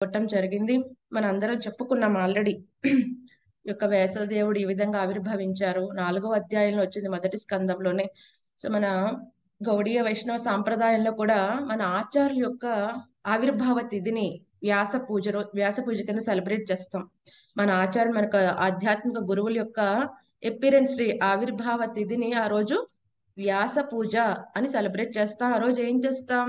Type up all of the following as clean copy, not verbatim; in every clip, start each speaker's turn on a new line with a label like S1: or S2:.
S1: కొట్టడం జరిగింది. మనందరం చెప్పుకున్నాం ఆల్రెడీ. యొక్క వ్యాసదేవుడు ఈ విధంగా ఆవిర్భవించారు. 4వ అధ్యాయంలో వచ్చింది, మొదటి స్కందంలోనే. సో మన గౌడీయ వైష్ణవ సాంప్రదాయంలో కూడా మన ఆచార్యుల యొక్క ఆవిర్భావ తిథిని వ్యాస పూజ కింద సెలబ్రేట్ చేస్తాం. మన ఆచార్యులు మనకు ఆధ్యాత్మిక గురువుల యొక్క ఎపిరెన్స్ డే, ఆవిర్భావ తిథిని ఆ రోజు వ్యాస పూజ అని సెలబ్రేట్ చేస్తాం. ఆ రోజు ఏం చేస్తాం?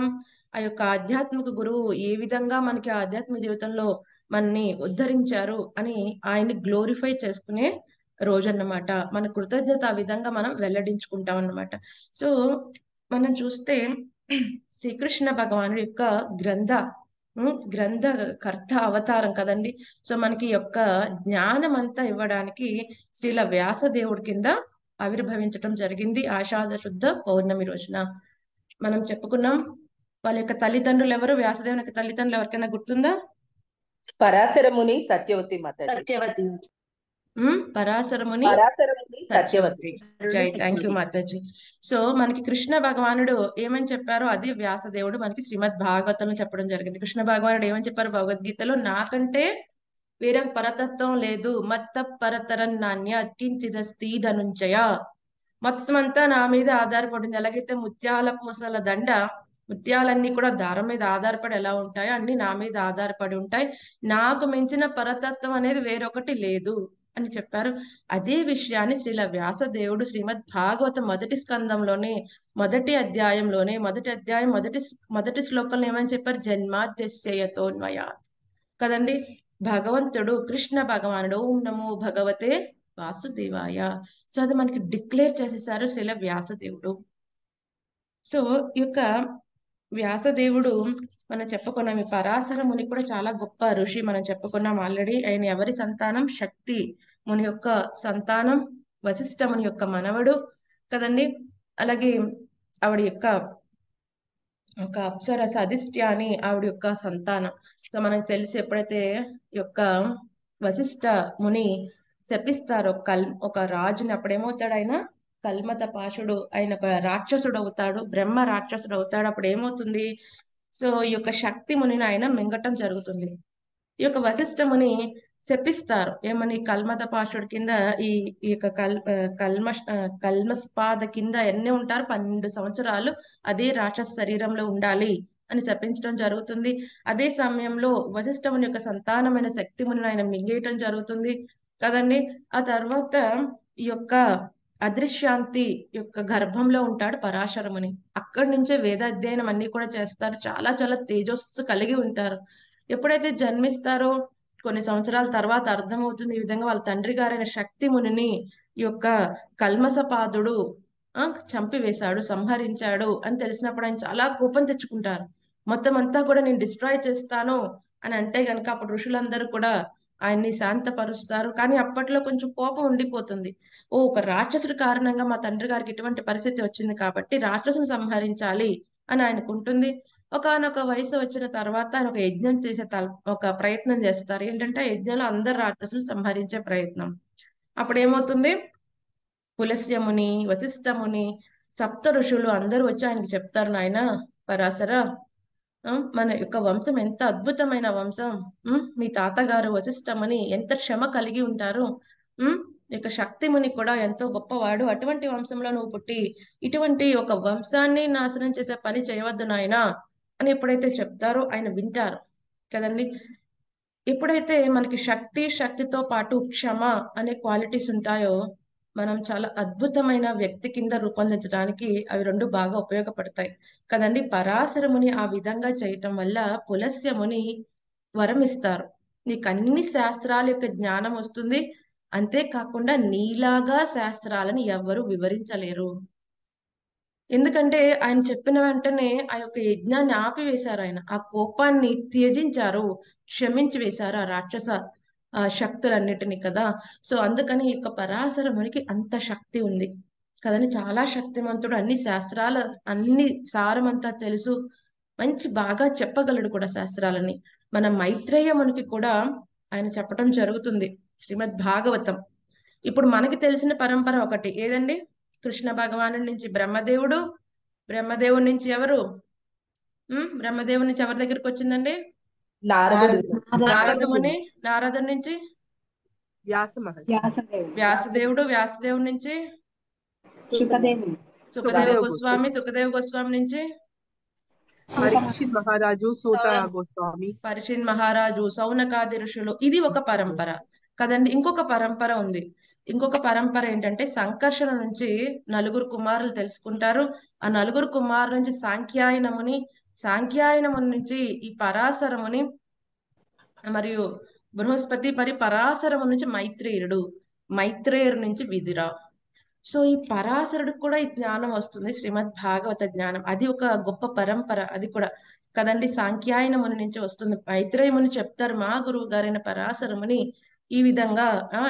S1: ఆ యొక్క ఆధ్యాత్మిక గురువు ఏ విధంగా మనకి ఆధ్యాత్మిక జీవితంలో మనని ఉద్ధరించారు అని ఆయన్ని గ్లోరిఫై చేసుకునే రోజు అన్నమాట. మన కృతజ్ఞత ఆ విధంగా మనం వెల్లడించుకుంటాం అన్నమాట. సో మనం చూస్తే శ్రీకృష్ణ భగవానుడి యొక్క గ్రంథకర్త అవతారం కదండి. సో మనకి యొక్క జ్ఞానం అంతా ఇవ్వడానికి శ్రీల వ్యాస దేవుడి కింద ఆవిర్భవించడం జరిగింది ఆషాఢ శుద్ధ పౌర్ణమి రోజున. మనం చెప్పుకున్నాం. వాళ్ళ యొక్క తల్లిదండ్రులు ఎవరు? వ్యాసదేవుని యొక్క తల్లిదండ్రులు ఎవరికైనా గుర్తుందా?
S2: పరాశర ముని, సత్యవతి మాతాజీ.
S3: సత్యవతి.
S1: పరాశర ముని,
S2: పరాశర ముని,
S1: సత్యవతి.
S2: సత్యవతి.
S1: జై, థ్యాంక్ యూ మాతాజీ. సో మనకి కృష్ణ భగవానుడు ఏమని చెప్పారో అది వ్యాసదేవుడు మనకి శ్రీమద్ భాగవతంలో చెప్పడం జరిగింది. కృష్ణ భగవానుడు ఏమని చెప్పారు భగవద్గీతలో? నాకంటే వేరే పరతత్వం లేదు, మత్త పరతరం నాణ్య అత్యంతిదస్తి ధనుంజయ. మొత్తం అంతా నా మీద ఆధారపడింది. ఎలాగైతే ముత్యాల పూసల దండ, ముత్యాలన్నీ కూడా దారం మీద ఆధారపడి ఎలా ఉంటాయో అన్ని నా మీద ఆధారపడి ఉంటాయి. నాకు మించిన పరతత్వం అనేది వేరొకటి లేదు అని చెప్పారు. అదే విషయాన్ని శ్రీల వ్యాసదేవుడు శ్రీమద్ భాగవతం మొదటి స్కందంలోనే మొదటి అధ్యాయంలోనే మొదటి శ్లోకంలో ఏమని చెప్పారు? జన్మాద్యస్యయతోన్మయాత్ కదండి. భగవంతుడు కృష్ణ భగవానుడు ఓం నమో భగవతే వాసుదేవాయ. సో అది మనకి డిక్లేర్ చేసేసారు శ్రీల వ్యాసదేవుడు. సో ఈ యొక్క వ్యాసదేవుడు మనం చెప్పుకున్నాం. ఈ పరాశర ముని కూడా చాలా గొప్ప ఋషి, మనం చెప్పుకున్నాం ఆల్రెడీ. ఆయన ఎవరి సంతానం? శక్తి ముని యొక్క సంతానం, వశిష్ఠ ముని యొక్క మనవడు కదండి. అలాగే ఆవిడ యొక్క ఒక అప్సరస అధిష్ఠ్య అని ఆవిడ యొక్క సంతానం. సో మనకు తెలిసి ఎప్పుడైతే యొక్క వశిష్ఠ ముని శపిస్తారు ఒక రాజుని, అప్పుడేమవుతాడు? ఆయన కల్మత పాశుడు, ఆయన ఒక రాక్షసుడు అవుతాడు, బ్రహ్మ రాక్షసుడు అవుతాడు. అప్పుడు ఏమవుతుంది? సో ఈ యొక్క శక్తి మునిని ఆయన మింగటం జరుగుతుంది. ఈ యొక్క వశిష్ఠ ముని శపిస్తారు ఏమని? కల్మత పాశుడి కింద ఈ ఈ యొక్క కల్మస్పాద కింద ఎన్ని ఉంటారు? 12 సంవత్సరాలు అదే రాక్షస శరీరంలో ఉండాలి అని శపించడం జరుగుతుంది. అదే సమయంలో వశిష్ఠ ముని యొక్క సంతానమైన శక్తి ముని ఆయన మింగేయటం జరుగుతుంది కదండి. ఆ తర్వాత ఈ యొక్క అదృశ్యాంతి యొక్క గర్భంలో ఉంటాడు పరాశర ముని. అక్కడి నుంచే వేదాధ్యయనం అన్ని కూడా చేస్తారు. చాలా చాలా తేజస్సు కలిగి ఉంటారు. ఎప్పుడైతే జన్మిస్తారో కొన్ని సంవత్సరాల తర్వాత అర్థమవుతుంది ఈ విధంగా వాళ్ళ తండ్రి గారైన శక్తి మునిని ఈ యొక్క కల్మసపాదుడు చంపివేశాడు, సంహరించాడు అని తెలిసినప్పుడు ఆయన చాలా కోపం తెచ్చుకుంటారు. మొత్తం అంతా కూడా నేను డిస్ట్రాయ్ చేస్తాను అని అంటే గనక అప్పుడు ఋషులందరూ కూడా ఆయన్ని శాంతపరుస్తారు. కానీ అప్పట్లో కొంచెం కోపం ఉండిపోతుంది. ఒక రాక్షసుడి కారణంగా మా తండ్రి గారికి ఇటువంటి పరిస్థితి వచ్చింది కాబట్టి రాక్షసుని సంహరించాలి అని ఆయనకు ఉంటుంది. ఒకానొక వయసు వచ్చిన తర్వాత ఆయన ఒక యజ్ఞం చేసే ఒక ప్రయత్నం చేస్తారు. ఏంటంటే ఆ యజ్ఞంలో అందరు రాక్షసులు సంహరించే ప్రయత్నం. అప్పుడు ఏమవుతుంది? పులస్యముని, వశిష్ఠముని, సప్త ఋషులు అందరూ వచ్చి ఆయనకి చెప్తారు, నాయన పరాశర, మన యొక్క వంశం ఎంత అద్భుతమైన వంశం, మీ తాతగారు వశిష్ఠముని ఎంత క్షమ కలిగి ఉంటారు, యొక్క శక్తిముని కూడా ఎంతో గొప్పవాడు. అటువంటి వంశంలో నువ్వు పుట్టి ఇటువంటి ఒక వంశాన్ని నాశనం చేసే పని చేయవద్దు నాయనా అని ఎప్పుడైతే చెప్తారో ఆయన వింటారు కదండి. ఎప్పుడైతే మనకి శక్తితో పాటు క్షమ అనే క్వాలిటీస్ ఉంటాయో మనం చాలా అద్భుతమైన వ్యక్తి కింద రూపొందించడానికి అవి రెండు బాగా ఉపయోగపడతాయి కదండి. పరాశరముని ఆ విధంగా చేయటం వల్ల పులస్యముని వరం ఇస్తారు, నీకు అన్ని శాస్త్రాల యొక్క జ్ఞానం వస్తుంది, అంతేకాకుండా నీలాగా శాస్త్రాలను ఎవరు వివరించలేరు. ఎందుకంటే ఆయన చెప్పిన వెంటనే ఆ యొక్క యజ్ఞాన్ని ఆపివేశారు. ఆయన ఆ కోపాన్ని త్యజించారు, క్షమించి వేశారు ఆ రాక్షస శక్తులన్నిటినీ కదా. సో అందుకని ఈ యొక్క పరాశర మునికి అంత శక్తి ఉంది కదని, చాలా శక్తిమంతుడు, అన్ని శాస్త్రాల అన్ని సారమంతా తెలుసు, మంచి బాగా చెప్పగలడు కూడా శాస్త్రాలని. మన మైత్రేయ మునికి కూడా ఆయన చెప్పడం జరుగుతుంది శ్రీమద్ భాగవతం. ఇప్పుడు మనకి తెలిసిన పరంపర ఒకటి ఏదండి? కృష్ణ భగవాను నుంచి బ్రహ్మదేవుడు, బ్రహ్మదేవుడి నుంచి ఎవరు? బ్రహ్మదేవుడి నుంచి ఎవరి దగ్గరికి వచ్చిందండి?
S2: నారదుడు
S1: నారద ముని, నారదుడి నుంచి
S3: వ్యాస మహర్షి,
S1: వ్యాసదేవుడు, వ్యాసదేవుడి నుంచి
S4: శుకదేవుడు,
S1: సుఖదేవ గోస్వామి, సుఖదేవ గోస్వామి నుంచి
S3: పరీక్షిత్ మహారాజు, సూత గోస్వామి,
S1: పరీక్షిత్ మహారాజు, సౌనకాది ఋషులు. ఇది ఒక పరంపర కదండి. ఇంకొక పరంపర ఉంది. ఇంకొక పరంపర ఏంటంటే సంకర్షణ నుంచి నలుగురు కుమారులు తెలుసుకుంటారు. ఆ నలుగురు కుమారుల నుంచి సాంఖ్యాయనముని, సాంఖ్యాయనముని నుంచి ఈ పరాశరముని, మరియు బృహస్పతి, పరాశరము నుంచి మైత్రేయుడు, మైత్రేయుడు నుంచి విదుర. సో ఈ పరాశరుడికి కూడా ఈ జ్ఞానం వస్తుంది, శ్రీమద్ భాగవత జ్ఞానం. అది ఒక గొప్ప పరంపర అది కూడా కదండి. సాంఖ్యాయన ముని నుంచి వస్తుంది. మైత్రేయ ముని చెప్తారు, మా గురువు గారైన పరాశరముని ఈ విధంగా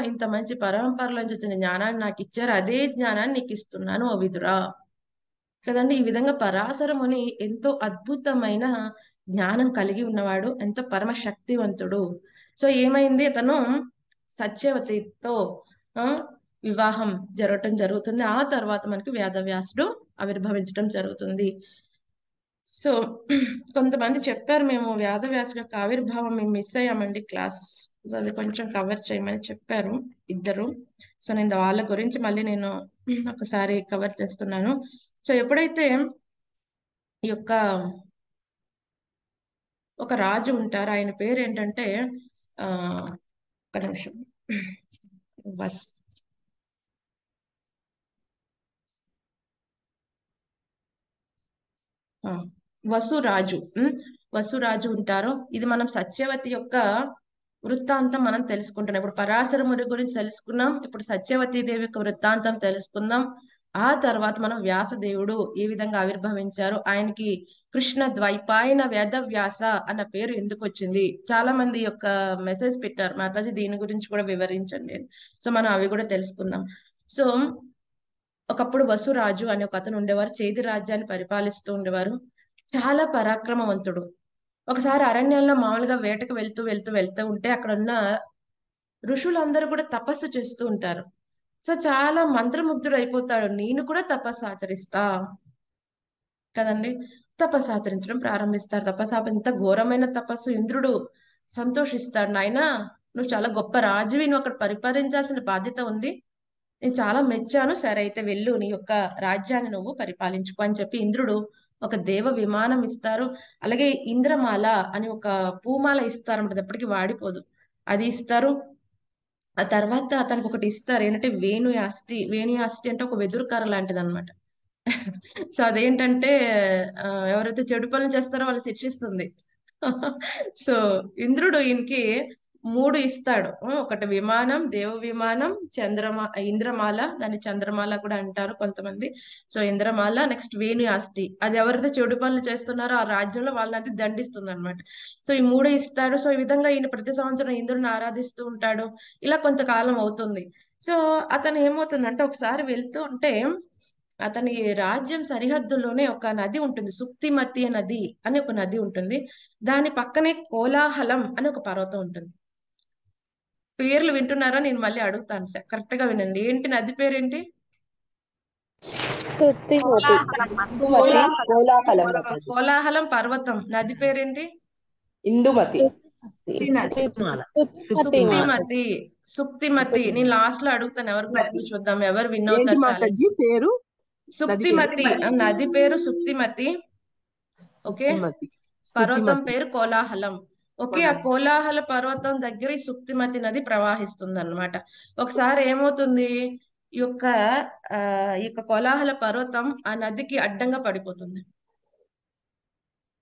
S1: ఇంత మంచి పరంపరలో నుంచి వచ్చిన జ్ఞానాన్ని నాకు ఇచ్చారు, అదే జ్ఞానాన్ని నీకు ఇస్తున్నాను ఓ విదురా కదండి. ఈ విధంగా పరాశరముని ఎంతో అద్భుతమైన జ్ఞానం కలిగి ఉన్నవాడు, ఎంతో పరమ శక్తివంతుడు. సో ఏమైంది, అతను సత్యవతితో వివాహం జరగటం జరుగుతుంది. ఆ తర్వాత మనకి వేదవ్యాసుడు ఆవిర్భవించడం జరుగుతుంది. సో కొంతమంది చెప్పారు, మేము వేదవ్యాసుడు యొక్క ఆవిర్భావం మేము మిస్ అయ్యామండి క్లాస్, అది కొంచెం కవర్ చేయమని చెప్పారు ఇద్దరు. సో నేను వాళ్ళ గురించి మళ్ళీ నేను ఒకసారి కవర్ చేస్తున్నాను. సో ఎప్పుడైతే ఈ యొక్క ఒక రాజు ఉంటారు, ఆయన పేరు ఏంటంటే ఒక నిమిషం, వసురాజు. వసురాజు ఉంటారు. ఇది మనం సత్యవతి యొక్క వృత్తాంతం మనం తెలుసుకుంటున్నాం. ఇప్పుడు పరాశరముడి గురించి తెలుసుకున్నాం, ఇప్పుడు సత్యవతి దేవి యొక్క వృత్తాంతం తెలుసుకుందాం. ఆ తర్వాత మనం వ్యాసదేవుడు ఏ విధంగా ఆవిర్భవించారు, ఆయనకి కృష్ణ ద్వైపాయన వేదవ్యాస అన్న పేరు ఎందుకు వచ్చింది. చాలా మంది యొక్క మెసేజ్ పెట్టారు, మాతాజీ దీని గురించి కూడా వివరించండి. సో మనం అవి కూడా తెలుసుకుందాం. సో ఒకప్పుడు వసురాజు అనే ఒక అతను ఉండేవారు, చేది రాజ్యాన్ని పరిపాలిస్తూ ఉండేవారు. చాలా పరాక్రమవంతుడు. ఒకసారి అరణ్యంలో మామూలుగా వేటకు వెళ్తూ ఉంటే అక్కడ ఉన్న ఋషులందరూ కూడా తపస్సు చేస్తూ ఉంటారు. సో చాలా మంత్రముగ్ధుడు అయిపోతాడు, నేను కూడా తపస్సు ఆచరిస్తా కదండి. తపస్సు ఆచరించడం ప్రారంభిస్తారు. ఇంత ఘోరమైన తపస్సు, ఇంద్రుడు సంతోషిస్తాడు, నాయనా నువ్వు చాలా గొప్ప రాజువి, నువ్వు అక్కడ పరిపాలించాల్సిన బాధ్యత ఉంది, నేను చాలా మెచ్చాను, సరే అయితే వెళ్ళు, నీ యొక్క రాజ్యాన్ని నువ్వు పరిపాలించుకో అని చెప్పి ఇంద్రుడు ఒక దేవ విమానం ఇస్తారు. అలాగే ఇంద్రమాల అని ఒక పూమాల ఇస్తారు అన్నమాట, ఎప్పటికీ వాడిపోదు, అది ఇస్తారు. ఆ తర్వాత అతనికి ఒకటి ఇస్తారు, ఏంటంటే వేణుయాస్తి. వేణుయాస్తి అంటే ఒక వెదురు కర్ర లాంటిది అనమాట. సో అదేంటంటే ఎవరైతే చెడు పనులు చేస్తారో వాళ్ళు శిక్షిస్తుంది. సో ఇంద్రుడు ఈయనకి 3 ఇస్తాడు. ఒకటి విమానం, దేవ విమానం, ఇంద్రమాల, దాన్ని చంద్రమాల కూడా అంటారు కొంతమంది. సో ఇంద్రమాల, నెక్స్ట్ వేణుయాస్తి, అది ఎవరైతే చెడు పనులు చేస్తున్నారో ఆ రాజ్యంలో వాళ్ళని దండిస్తుంది అనమాట. సో ఈ 3 ఇస్తాడు. సో ఈ విధంగా ఈయన ప్రతి సంవత్సరం ఇంద్రుడిని ఆరాధిస్తూ ఉంటాడు. ఇలా కొంతకాలం అవుతుంది. సో అతను ఏమవుతుందంటే ఒకసారి వెళ్తూ ఉంటే అతని రాజ్యం సరిహద్దుల్లోనే ఒక నది ఉంటుంది, సుక్తిమతి నది అని ఒక నది ఉంటుంది. దాని పక్కనే కోలాహలం అని ఒక పర్వతం ఉంటుంది. పేర్లు వింటున్నారా, నేను మళ్ళీ అడుగుతాను, కరెక్ట్ గా వినండి. ఏంటి నది పేరేంటి? కోలాహలం పర్వతం. నది పేరేంటి?
S2: ఇందుమతి.
S1: సుక్తిమతి. సుక్తిమతి. నేను లాస్ట్ లో అడుగుతాను, ఎవరు గుర్తు చూద్దాం, ఎవరు విన్ అవుతారు.
S3: పేరు
S1: సుక్తిమతి, నది పేరు సుక్తిమతి. ఓకే, పర్వతం పేరు కోలాహలం. ఓకే, ఆ కోలాహల పర్వతం దగ్గర ఈ సుక్తిమతి నది ప్రవహిస్తుంది అన్నమాట. ఒకసారి ఏమవుతుంది, ఈ యొక్క కోలాహల పర్వతం ఆ నదికి అడ్డంగా పడిపోతుంది.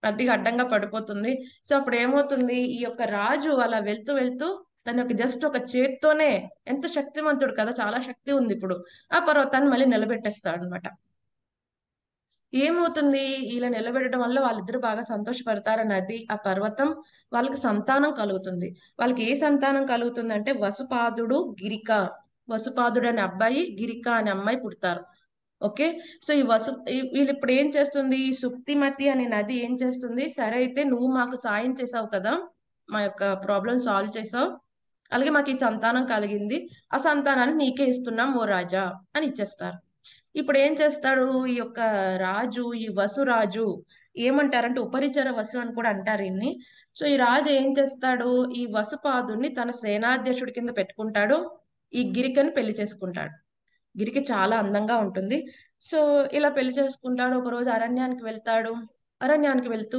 S1: నదికి అడ్డంగా పడిపోతుంది. సో అప్పుడు ఏమవుతుంది, ఈ యొక్క రాజు అలా వెళ్తూ తన యొక్క జస్ట్ ఒక చేత్తోనే, ఎంత శక్తివంతుడు కదా, చాలా శక్తి ఉంది ఇప్పుడు, ఆ పర్వతాన్ని మళ్ళీ నిలబెట్టేస్తాడు అనమాట. ఏమవుతుంది, ఇలా నిలబెట్టడం వల్ల వాళ్ళిద్దరు బాగా సంతోషపడతారు. నది, ఆ పర్వతం, వాళ్ళకి సంతానం కలుగుతుంది. వాళ్ళకి ఏ సంతానం కలుగుతుంది అంటే వసుపాదుడు, గిరిక. వసుపాదుడు అనే అబ్బాయి, గిరిక అనే అమ్మాయి పుడతారు. ఓకే, సో వీళ్ళు ఇప్పుడు ఏం చేస్తుంది, ఈ సుక్తిమతి అనే నది ఏం చేస్తుంది, సరే అయితే నువ్వు మాకు సాయం చేసావు కదా, మా యొక్క ప్రాబ్లం సాల్వ్ చేసావు, అలాగే మాకు ఈ సంతానం కలిగింది, ఆ సంతానాన్ని నీకే ఇస్తున్నాం ఓ రాజా అని ఇచ్చేస్తారు. ఇప్పుడు ఏం చేస్తాడు ఈ యొక్క రాజు, ఈ వసురాజు ఏమంటారంటే ఉపరిచర వసు అని కూడా అంటారు ఈయన్ని. సో ఈ రాజు ఏం చేస్తాడు, ఈ వసుపాదుని తన సేనాధ్యక్షుడి కింద పెట్టుకుంటాడు, ఈ గిరికని పెళ్లి చేసుకుంటాడు. గిరికి చాలా అందంగా ఉంటుంది. సో ఇలా పెళ్లి చేసుకుంటాడు. ఒక రోజు అరణ్యానికి వెళ్తాడు. అరణ్యానికి వెళ్తూ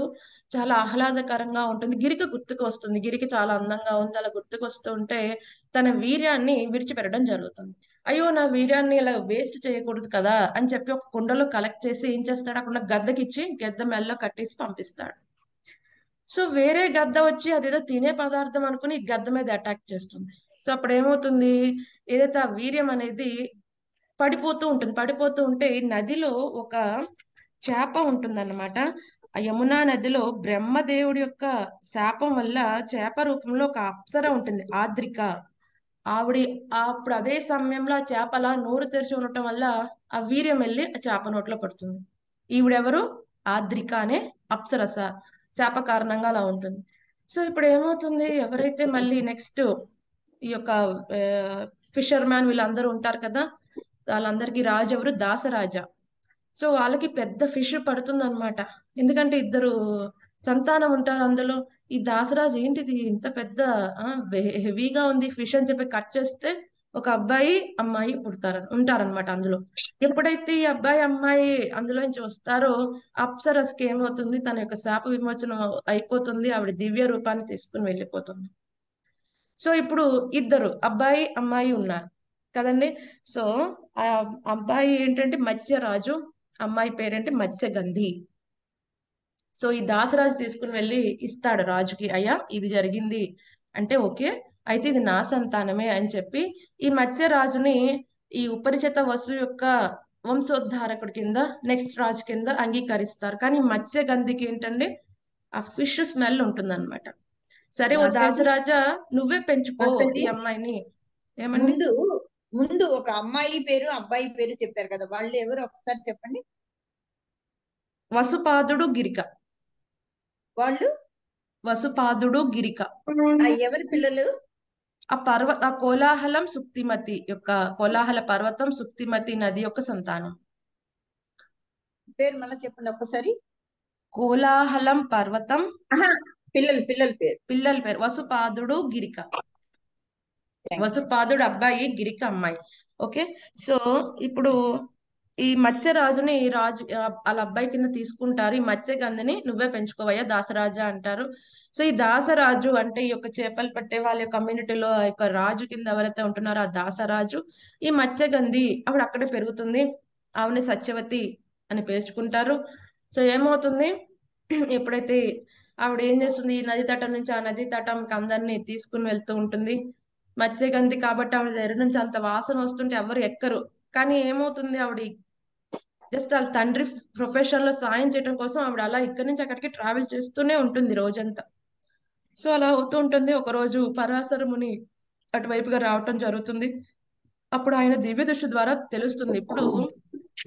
S1: చాలా ఆహ్లాదకరంగా ఉంటుంది. గిరికి గుర్తుకు వస్తుంది, గిరికి చాలా అందంగా ఉంది, అలా గుర్తుకు వస్తూ ఉంటే తన వీర్యాన్ని విడిచిపెట్టడం జరుగుతుంది. అయ్యో నా వీర్యాన్ని ఇలా వేస్ట్ చేయకూడదు కదా అని చెప్పి ఒక కుండలో కలెక్ట్ చేసి ఏం చేస్తాడు, అక్కడ గద్దకిచ్చి గద్ద మెల్ల కట్టేసి పంపిస్తాడు. సో వేరే గద్ద వచ్చి అదేదో తినే పదార్థం అనుకుని ఈ గద్ద మీద అటాక్ చేస్తుంది. సో అప్పుడు ఏమవుతుంది, ఏదైతే ఆ వీర్యం అనేది పడిపోతూ ఉంటుంది. పడిపోతూ ఉంటే ఈ నదిలో ఒక చేప ఉంటుందన్నమాట. ఆ యమునా నదిలో బ్రహ్మదేవుడి యొక్క శాపం వల్ల చేప రూపంలో ఒక అప్సర ఉంటుంది, ఆద్రిక. ఆవిడ అప్పుడు అదే సమయంలో ఆ చేప అలా నోరు తెరిచి ఉండటం వల్ల ఆ వీర్యం వెళ్ళి ఆ చేప నోట్లో పడుతుంది. ఈవిడెవరు, ఆద్రిక అనే అప్సరస. శాప కారణంగా అలా ఉంటుంది. సో ఇప్పుడు ఏమవుతుంది, ఎవరైతే మళ్ళీ నెక్స్ట్ ఈ యొక్క ఫిషర్ మ్యాన్ వీళ్ళందరూ ఉంటారు కదా, వాళ్ళందరికీ రాజు ఎవరు, దాసరాజా. సో వాళ్ళకి పెద్ద ఫిష్ పడుతుంది అనమాట. ఎందుకంటే ఇద్దరు సంతానం ఉంటారు అందులో. ఈ దాసరాజు ఏంటిది ఇంత పెద్ద హెవీగా ఉంది ఫిష్ అని చెప్పి కట్ చేస్తే ఒక అబ్బాయి అమ్మాయి ఉంటారనమాట అందులో. ఎప్పుడైతే ఈ అబ్బాయి అమ్మాయి అందులో నుంచి వస్తారో అప్సరస్కి ఏమవుతుంది, తన యొక్క శాప విమోచనం అయిపోతుంది, ఆవిడ దివ్య రూపాన్ని తీసుకుని వెళ్ళిపోతుంది. సో ఇప్పుడు ఇద్దరు అబ్బాయి అమ్మాయి ఉన్నారు కదండి. సో ఆ అబ్బాయి ఏంటంటే మత్స్యరాజు, అమ్మాయి పేరేంటి మత్స్యగంధి. సో ఈ దాసరాజు తీసుకుని వెళ్ళి ఇస్తాడు రాజుకి, అయ్యా ఇది జరిగింది అంటే ఓకే, అయితే ఇది నా సంతానమే అని చెప్పి ఈ మత్స్యరాజుని ఈ ఉపరిచిత వసు యొక్క వంశోద్ధారకుడి కింద నెక్స్ట్ రాజు కింద అంగీకరిస్తారు. కానీ మత్స్యగంధికి ఏంటంటే ఆ ఫిష్ స్మెల్ ఉంటుందన్నమాట. సరే ఓ దాసరాజా నువ్వే పెంచుకో ఈ అమ్మాయిని. ఏమండి,
S5: ముందు ఒక అమ్మాయి పేరు అబ్బాయి పేరు చెప్పారు కదా, వాళ్ళు ఎవరు ఒకసారి చెప్పండి.
S1: వసుపాదుడు గిరిక.
S5: వాళ్ళు
S1: వసుపాదుడు గిరిక
S5: ఎవరి పిల్లలు?
S1: ఆ కోలాహలం సుక్తిమతి యొక్క, కోలాహల పర్వతం సుక్తిమతి నది యొక్క సంతానం.
S5: పేరు మళ్ళీ చెప్పండి ఒక్కసారి.
S1: కోలాహలం పర్వతం
S5: పిల్లల
S1: పేరు వసుపాదుడు గిరిక. వసుపాదుడు అబ్బాయి, గిరిక అమ్మాయి. ఓకే. సో ఇప్పుడు ఈ మత్స్యరాజుని రాజు వాళ్ళ అబ్బాయి కింద తీసుకుంటారు. ఈ మత్స్యగంధిని నువ్వే పెంచుకోవయ్యా దాసరాజా అంటారు. సో ఈ దాసరాజు అంటే ఈ యొక్క చేపలు పట్టే వాళ్ళ కమ్యూనిటీలో యొక్క రాజు కింద ఎవరైతే ఉంటున్నారో ఆ దాసరాజు. ఈ మత్స్యగంధి ఆవిడ అక్కడే పెరుగుతుంది, ఆవిడని సత్యవతి అని పేర్చుకుంటారు. సో ఏమవుతుంది, ఎప్పుడైతే ఆవిడ ఏం చేస్తుంది, ఈ నది తటం నుంచి ఆ నది తటంకి అందరినీ తీసుకుని వెళ్తూ ఉంటుంది. మత్స్యగంధి కాబట్టి ఆవిడ దగ్గర నుంచి అంత వాసన వస్తుంటే ఎవరు ఎక్కరు. కానీ ఏమవుతుంది, ఆవిడ జస్ట్ వాళ్ళ తండ్రి ప్రొఫెషన్ లో సాయం చేయడం కోసం ఆవిడ అలా ఇక్కడి నుంచి అక్కడికి ట్రావెల్ చేస్తూనే ఉంటుంది రోజంతా. సో అలా అవుతూ ఉంటుంది. ఒక రోజు పరాశర ముని అటువైపుగా రావటం జరుగుతుంది. అప్పుడు ఆయన దివ్య దృష్టి ద్వారా తెలుస్తుంది, ఇప్పుడు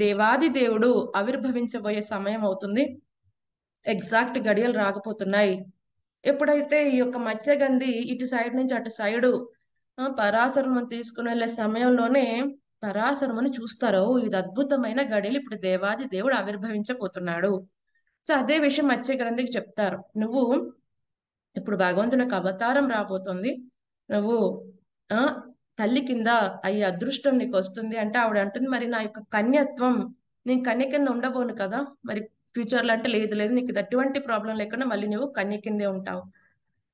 S1: దేవాది దేవుడు ఆవిర్భవించబోయే సమయం అవుతుంది, ఎగ్జాక్ట్ గడియలు రాకపోతున్నాయి. ఎప్పుడైతే ఈ యొక్క మత్స్యగంధి ఇటు సైడ్ నుంచి అటు సైడు పరాశరముని తీసుకుని వెళ్ళే సమయంలోనే పరాశరముని చూస్తారు, ఇది అద్భుతమైన గడియలు, ఇప్పుడు దేవాది దేవుడు ఆవిర్భవించబోతున్నాడు. సో అదే విషయం మత్స్యగంధికి చెప్తారు, నువ్వు ఇప్పుడు భగవంతుని యొక్క అవతారం రాబోతుంది, నువ్వు తల్లి కింద అయ్యే అదృష్టం నీకు వస్తుంది అంటే ఆవిడ అంటుంది, మరి నా యొక్క కన్యత్వం, నేను కన్య కింద ఉండబోను కదా మరి ఫ్యూచర్ లో అంటే లేదు లేదు నీకు ఎటువంటి ప్రాబ్లం లేకుండా మళ్ళీ నువ్వు కన్య కిందే ఉంటావు.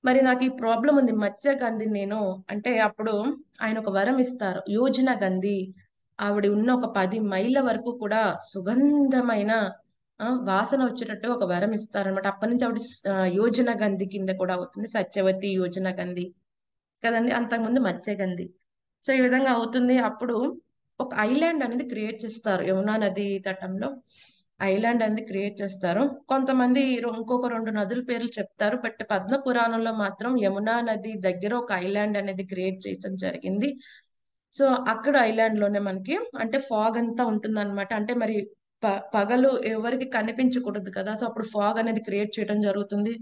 S1: మరి నాకు ఈ ప్రాబ్లం ఉంది మత్స్యగంధి నేను అంటే అప్పుడు ఆయన ఒక వరం ఇస్తారు, యోజన గంధి. ఆవిడ ఉన్న ఒక 10 మైళ్ళ వరకు కూడా సుగంధమైన వాసన వచ్చేటట్టు ఒక వరం ఇస్తారనమాట. అప్పటి నుంచి ఆవిడ యోజన గంధి కింద కూడా అవుతుంది, సత్యవతి యోజన గంధి కదండి, అంతకుముందు మత్స్యగంధి. సో ఈ విధంగా అవుతుంది. అప్పుడు ఒక ఐలాండ్ అనేది క్రియేట్ చేస్తారు యమునా నది తటంలో, ఐలాండ్ అనేది క్రియేట్ చేస్తారు. కొంతమంది ఇంకొక 2 నదుల పేర్లు చెప్తారు, బట్ పద్మ పురాణంలో మాత్రం యమునా నది దగ్గర ఒక ఐలాండ్ అనేది క్రియేట్ చేయడం జరిగింది. సో అక్కడ ఐలాండ్ లోనే మనకి అంటే ఫాగ్ అంతా ఉంటుంది అనమాట. అంటే మరి పగలు ఎవరికి కనిపించకూడదు కదా, సో అప్పుడు ఫాగ్ అనేది క్రియేట్ చేయడం జరుగుతుంది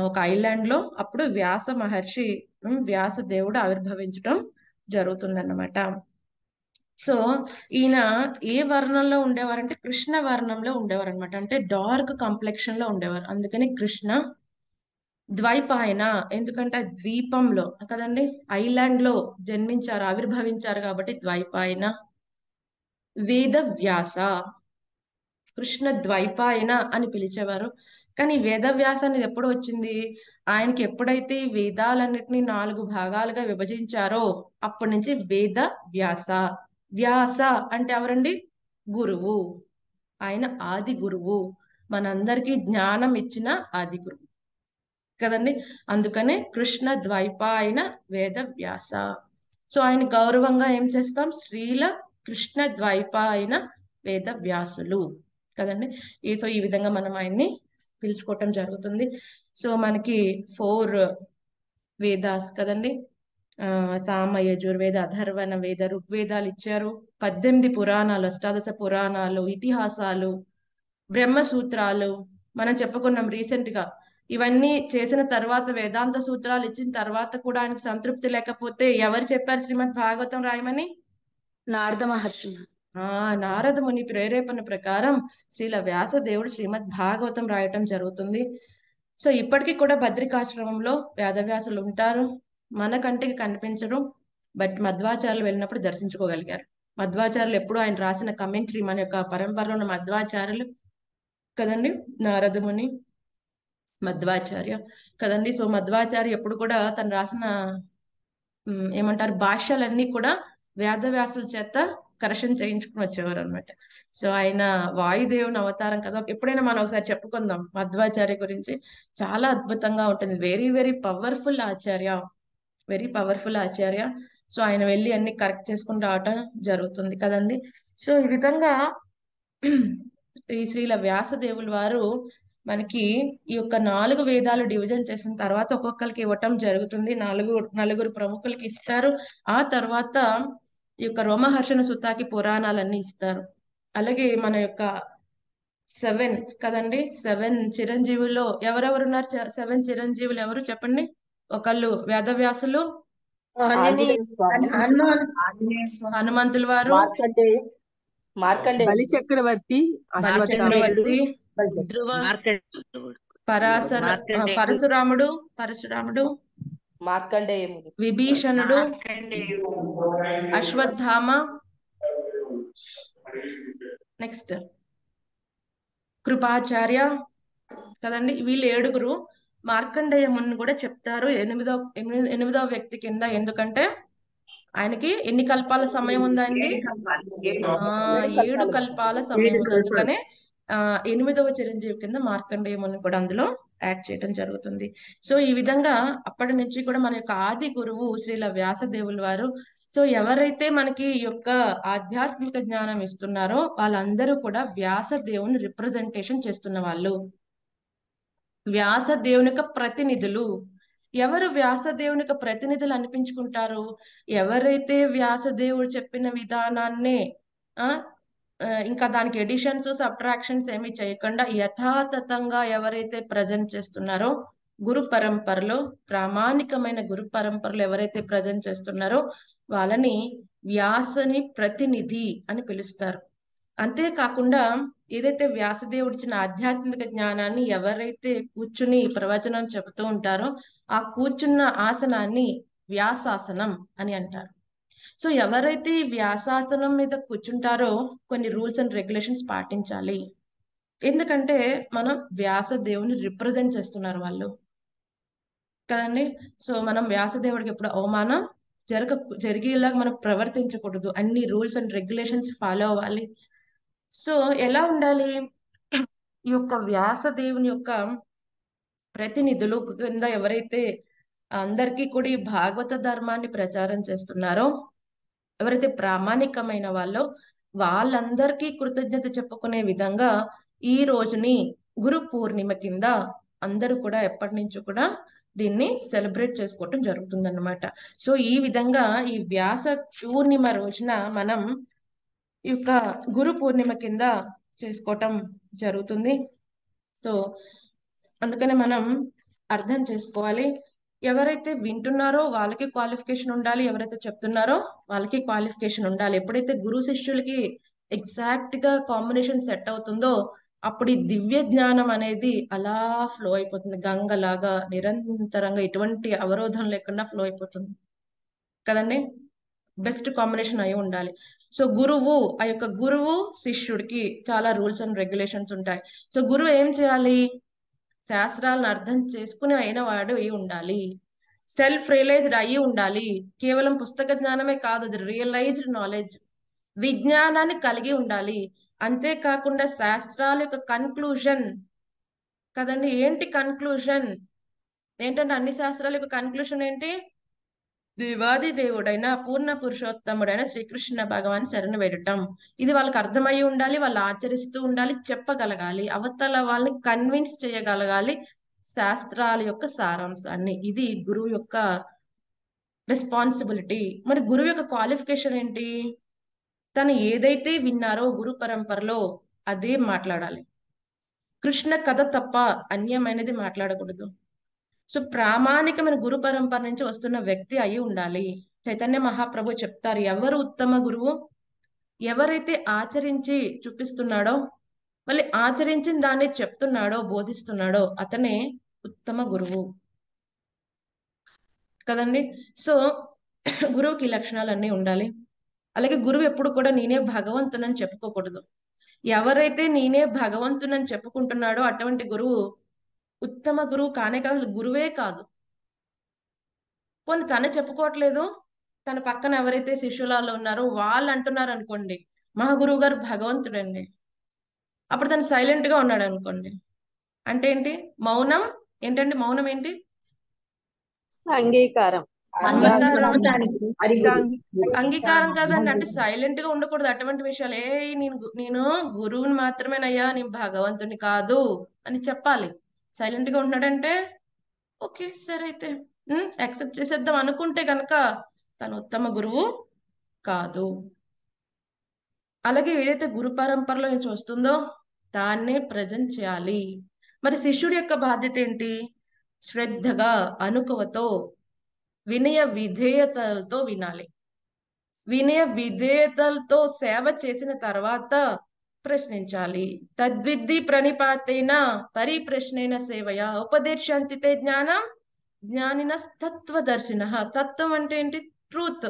S1: ఒక ఐలాండ్ లో. అప్పుడు వ్యాస మహర్షి, వ్యాస దేవుడు ఆవిర్భవించడం జరుగుతుంది అన్నమాట. సో ఈయన ఏ వర్ణంలో ఉండేవారంటే కృష్ణ వర్ణంలో ఉండేవారు అనమాట. అంటే డార్క్ కంప్లెక్షన్ లో ఉండేవారు. అందుకని కృష్ణ ద్వైపాయన. ఎందుకంటే ఆ ద్వీపంలో కదండి, ఐలాండ్ లో జన్మించారు, ఆవిర్భవించారు కాబట్టి ద్వైపాయన. వేద వ్యాస, కృష్ణ ద్వైపాయన అని పిలిచేవారు. కానీ వేదవ్యాస అనేది ఎప్పుడు వచ్చింది? ఆయనకి ఎప్పుడైతే ఈ వేదాలన్నిటినీ 4 భాగాలుగా విభజించారో అప్పటి నుంచి వేద వ్యాస. వ్యాస అంటే ఎవరండి? గురువు. ఆయన ఆది గురువు, మనందరికీ జ్ఞానం ఇచ్చిన ఆది గురువు కదండి. అందుకనే కృష్ణ ద్వైపాయన వేద వ్యాస. సో ఆయన గౌరవంగా ఏం చేస్తాం? శ్రీల కృష్ణ ద్వైపాయన వేద వ్యాసులు కదండి. సో ఈ విధంగా మనం ఆయన్ని పిలుచుకోవటం జరుగుతుంది. సో మనకి 4 వేదాస్ కదండి. సామ, యజుర్వేద, అథర్వణ వేద, ఋగ్వేదాలు ఇచ్చారు. 18 పురాణాలు, అష్టాదశ పురాణాలు, ఇతిహాసాలు, బ్రహ్మ సూత్రాలు మనం చెప్పుకున్నాం రీసెంట్ గా. ఇవన్నీ చేసిన తర్వాత, వేదాంత సూత్రాలు ఇచ్చిన తర్వాత కూడా ఆయనకు సంతృప్తి లేకపోతే ఎవరు చెప్పారు శ్రీమద్ భాగవతం రాయమని?
S6: నారద మహర్షి.
S1: నారద ముని ప్రేరేపణ ప్రకారం శ్రీల వ్యాస దేవుడు శ్రీమద్ భాగవతం రాయటం జరుగుతుంది. సో ఇప్పటికీ కూడా బద్రికాశ్రమంలో వేదవ్యాసులు ఉంటారు. మన కంటికి కనిపించరు, బట్ మధ్వాచార్యులు వెళ్ళినప్పుడు దర్శించుకోగలిగారు. మధ్వాచార్యులు ఎప్పుడు ఆయన రాసిన కమెంటరీ, మన యొక్క పరంపరలో ఉన్న మధ్వాచార్యులు కదండి, నారదముని మధ్వాచార్య కదండి. సో మధ్వాచార్య ఎప్పుడు కూడా తను రాసిన ఏమంటారు భాష్యాలన్నీ కూడా వేదవ్యాసుల చేత కరెక్షన్ చేయించుకుని వచ్చేవారు అనమాట. సో ఆయన వాయుదేవుని అవతారం కదా. ఎప్పుడైనా మనం ఒకసారి చెప్పుకుందాం మధ్వాచార్య గురించి. చాలా అద్భుతంగా ఉంటుంది. వెరీ వెరీ పవర్ఫుల్ ఆచార్య, వెరీ పవర్ఫుల్ ఆచార్య. సో ఆయన వెళ్ళి అన్ని కరెక్ట్ చేసుకుని రావటం జరుగుతుంది కదండి. సో ఈ విధంగా ఈ శ్రీల వ్యాసదేవుల వారు మనకి ఈ యొక్క 4 వేదాలు డివిజన్ చేసిన తర్వాత ఒక్కొక్కరికి ఇవ్వటం జరుగుతుంది. నలుగురు ప్రముఖులకి ఇస్తారు. ఆ తర్వాత ఈ యొక్క రోమహర్షణ సుతాకి పురాణాలన్నీ ఇస్తారు. అలాగే మన యొక్క 7 కదండి, 7 చిరంజీవుల్లో ఎవరెవరు ఉన్నారు? 7 చిరంజీవులు ఎవరు చెప్పండి? ఒకళ్ళు వేదవ్యాసులు,
S2: ఆంజనేయ స్వామి,
S1: హనుమంతుల వారు,
S2: మార్కండేయ,
S3: బలి చక్రవర్తి,
S1: బలి చక్రవర్తి,
S6: ధ్రువ,
S1: పరశురాముడు,
S2: మార్కండేయముని,
S1: విభీషణుడు, అశ్వత్థామ, నెక్స్ట్ కృపాచార్య కదండి. వీళ్ళు 7. మార్కండేయ ముని కూడా చెప్తారు 8వ వ్యక్తి కింద. ఎందుకంటే ఆయనకి ఎన్ని కల్పాల సమయం ఉంది? ఆయనది 7 కల్పాల సమయం ఉంది. అందుకనే 8వ చిరంజీవి కింద మార్కండేయ ముని కూడా అందులో యాడ్ చేయడం జరుగుతుంది. సో ఈ విధంగా అప్పటి నుంచి కూడా మన యొక్క ఆది గురువు శ్రీల వ్యాసదేవుల వారు. సో ఎవరైతే మనకి ఈ యొక్క ఆధ్యాత్మిక జ్ఞానం ఇస్తున్నారో వాళ్ళందరూ కూడా వ్యాసదేవుని రిప్రజెంటేషన్ చేస్తున్న వాళ్ళు, వ్యాసదేవుని యొక్క ప్రతినిధులు. ఎవరు వ్యాసదేవుని యొక్క ప్రతినిధులు అనిపించుకుంటారు? ఎవరైతే వ్యాసదేవుడు చెప్పిన విధానాన్నే ఇంకా దానికి ఎడిషన్స్, సబ్ట్రాక్షన్స్ ఏమి చేయకుండా యథాతథంగా ఎవరైతే ప్రజెంట్ చేస్తున్నారో, గురు పరంపరలో ప్రామాణికమైన గురు పరంపరలో ఎవరైతే ప్రజెంట్ చేస్తున్నారో వాళ్ళని వ్యాసని ప్రతినిధి అని పిలుస్తారు. అంతేకాకుండా ఏదైతే వ్యాసదేవుడు ఇచ్చిన ఆధ్యాత్మిక జ్ఞానాన్ని ఎవరైతే కూర్చుని ప్రవచనం చెబుతూ ఉంటారో ఆ కూర్చున్న ఆసనాన్ని వ్యాసాసనం అని అంటారు. సో ఎవరైతే వ్యాసాసనం మీద కూర్చుంటారో కొన్ని రూల్స్ అండ్ రెగ్యులేషన్స్ పాటించాలి. ఎందుకంటే మనం వ్యాసదేవుని రిప్రజెంట్ చేస్తున్నారు వాళ్ళు కదండి. సో మనం వ్యాసదేవుడికి ఎప్పుడు అవమానం జరిగేలాగా మనం ప్రవర్తించకూడదు. అన్ని రూల్స్ అండ్ రెగ్యులేషన్స్ ఫాలో అవ్వాలి. సో ఎలా ఉండాలి? ఈ యొక్క వ్యాసదేవుని యొక్క ప్రతినిధులు కింద ఎవరైతే అందరికీ కూడా ఈ భాగవత ధర్మాన్ని ప్రచారం చేస్తున్నారో, ఎవరైతే ప్రామాణికమైన వాళ్ళో వాళ్ళందరికీ కృతజ్ఞత చెప్పుకునే విధంగా ఈ రోజుని గురు పూర్ణిమ కింద అందరూ కూడా ఎప్పటి నుంచో కూడా దీన్ని సెలబ్రేట్ చేసుకోవటం జరుగుతుందన్నమాట. సో ఈ విధంగా ఈ వ్యాస పూర్ణిమ రోజున మనం ఈ యొక్క గురు పూర్ణిమ కింద చేసుకోవటం జరుగుతుంది. సో అందుకనే మనం అర్థం చేసుకోవాలి ఎవరైతే వింటున్నారో వాళ్ళకి క్వాలిఫికేషన్ ఉండాలి, ఎవరైతే చెప్తున్నారో వాళ్ళకి క్వాలిఫికేషన్ ఉండాలి. ఎప్పుడైతే గురు శిష్యులకి ఎగ్జాక్ట్ గా కాంబినేషన్ సెట్ అవుతుందో అప్పుడు ఈ దివ్య జ్ఞానం అనేది అలా ఫ్లో అయిపోతుంది, గంగలాగా నిరంతరంగా ఎటువంటి అవరోధం లేకుండా ఫ్లో అయిపోతుంది కదండి. బెస్ట్ కాంబినేషన్ అయి ఉండాలి. సో గురువు, ఆ యొక్క గురువు శిష్యుడికి చాలా రూల్స్ అండ్ రెగ్యులేషన్స్ ఉంటాయి. సో గురువు ఏం చేయాలి? శాస్త్రాలను అర్థం చేసుకుని అయిన వాడు అయి ఉండాలి, సెల్ఫ్ రియలైజ్డ్ అయి ఉండాలి. కేవలం పుస్తక జ్ఞానమే కాదు, అది రియలైజ్డ్ నాలెడ్జ్, విజ్ఞానాన్ని కలిగి ఉండాలి. అంతేకాకుండా శాస్త్రాల యొక్క కన్క్లూజన్ కదండి. ఏంటి కన్క్లూజన్? ఏంటంటే అన్ని శాస్త్రాల యొక్క కన్క్లూజన్ ఏంటి? దేవాది దేవుడైన పూర్ణ పురుషోత్తముడైన శ్రీకృష్ణ భగవాన్ శరణు వేడటం. ఇది వాళ్ళకి అర్థమయ్యి ఉండాలి, వాళ్ళు ఆచరిస్తూ ఉండాలి, చెప్పగలగాలి, అవతల వాళ్ళని కన్విన్స్ చేయగలగాలి శాస్త్రాల యొక్క సారాంశాన్ని. ఇది గురువు యొక్క రెస్పాన్సిబిలిటీ. మరి గురువు యొక్క క్వాలిఫికేషన్ ఏంటి? తను ఏదైతే విన్నారో గురు పరంపరలో అదే మాట్లాడాలి. కృష్ణ కథ తప్ప అన్యమైనది మాట్లాడకూడదు. సో ప్రామాణికమైన గురు పరంపర నుంచి వస్తున్న వ్యక్తి అయి ఉండాలి. చైతన్య మహాప్రభు చెప్తారు, ఎవరు ఉత్తమ గురువు? ఎవరైతే ఆచరించి చూపిస్తున్నాడో, మళ్ళీ ఆచరించిన దాన్ని చెప్తున్నాడో, బోధిస్తున్నాడో అతనే ఉత్తమ గురువు కదండి. సో గురువుకి ఈ లక్షణాలన్నీ ఉండాలి. అలాగే గురువు ఎప్పుడు కూడా నేనే భగవంతునని చెప్పుకోకూడదు. ఎవరైతే నేనే భగవంతునని చెప్పుకుంటున్నాడో అటువంటి గురువు ఉత్తమ గురువు కానే కాదు, అసలు గురువే కాదు. పోనీ తనే చెప్పుకోవట్లేదు, తన పక్కన ఎవరైతే శిష్యులలో ఉన్నారో వాళ్ళు అంటున్నారు అనుకోండి, మా గురువు గారు భగవంతుడండి, అప్పుడు తను సైలెంట్ గా ఉన్నాడు అనుకోండి, అంటే ఏంటి? మౌనం. ఏంటండి మౌనం? ఏంటి?
S2: అంగీకారం.
S1: అంగీకారం. అంగీకారం కాదండి, అంటే
S3: అంగీకారం.
S1: సైలెంట్ గా ఉండకూడదు అటువంటి విషయాలు. నేను గురువుని మాత్రమేనయ్యా, నేను భగవంతుని కాదు అని చెప్పాలి. సైలెంట్ గా ఉంటున్నాడంటే ఓకే సరే అయితే యాక్సెప్ట్ చేసేద్దాం అనుకుంటే కనుక తను ఉత్తమ గురువు కాదు. అలాగే ఏదైతే గురు పరంపరలో నుంచి వస్తుందో దాన్నే ప్రజెంట్ చేయాలి. మరి శిష్యుడి యొక్క బాధ్యత ఏంటి? శ్రద్ధగా, అనుకువతో, వినయ విధేయతలతో వినాలి. వినయ విధేయతలతో సేవ చేసిన తర్వాత ప్రశ్నించాలి. తద్విద్ధి ప్రణిపాతేన పరిప్రశ్నేన సేవయ ఉపదేశాంతితే జ్ఞానం జ్ఞానిన తత్వదర్శిన. తత్వం అంటే ఏంటి? ట్రూత్,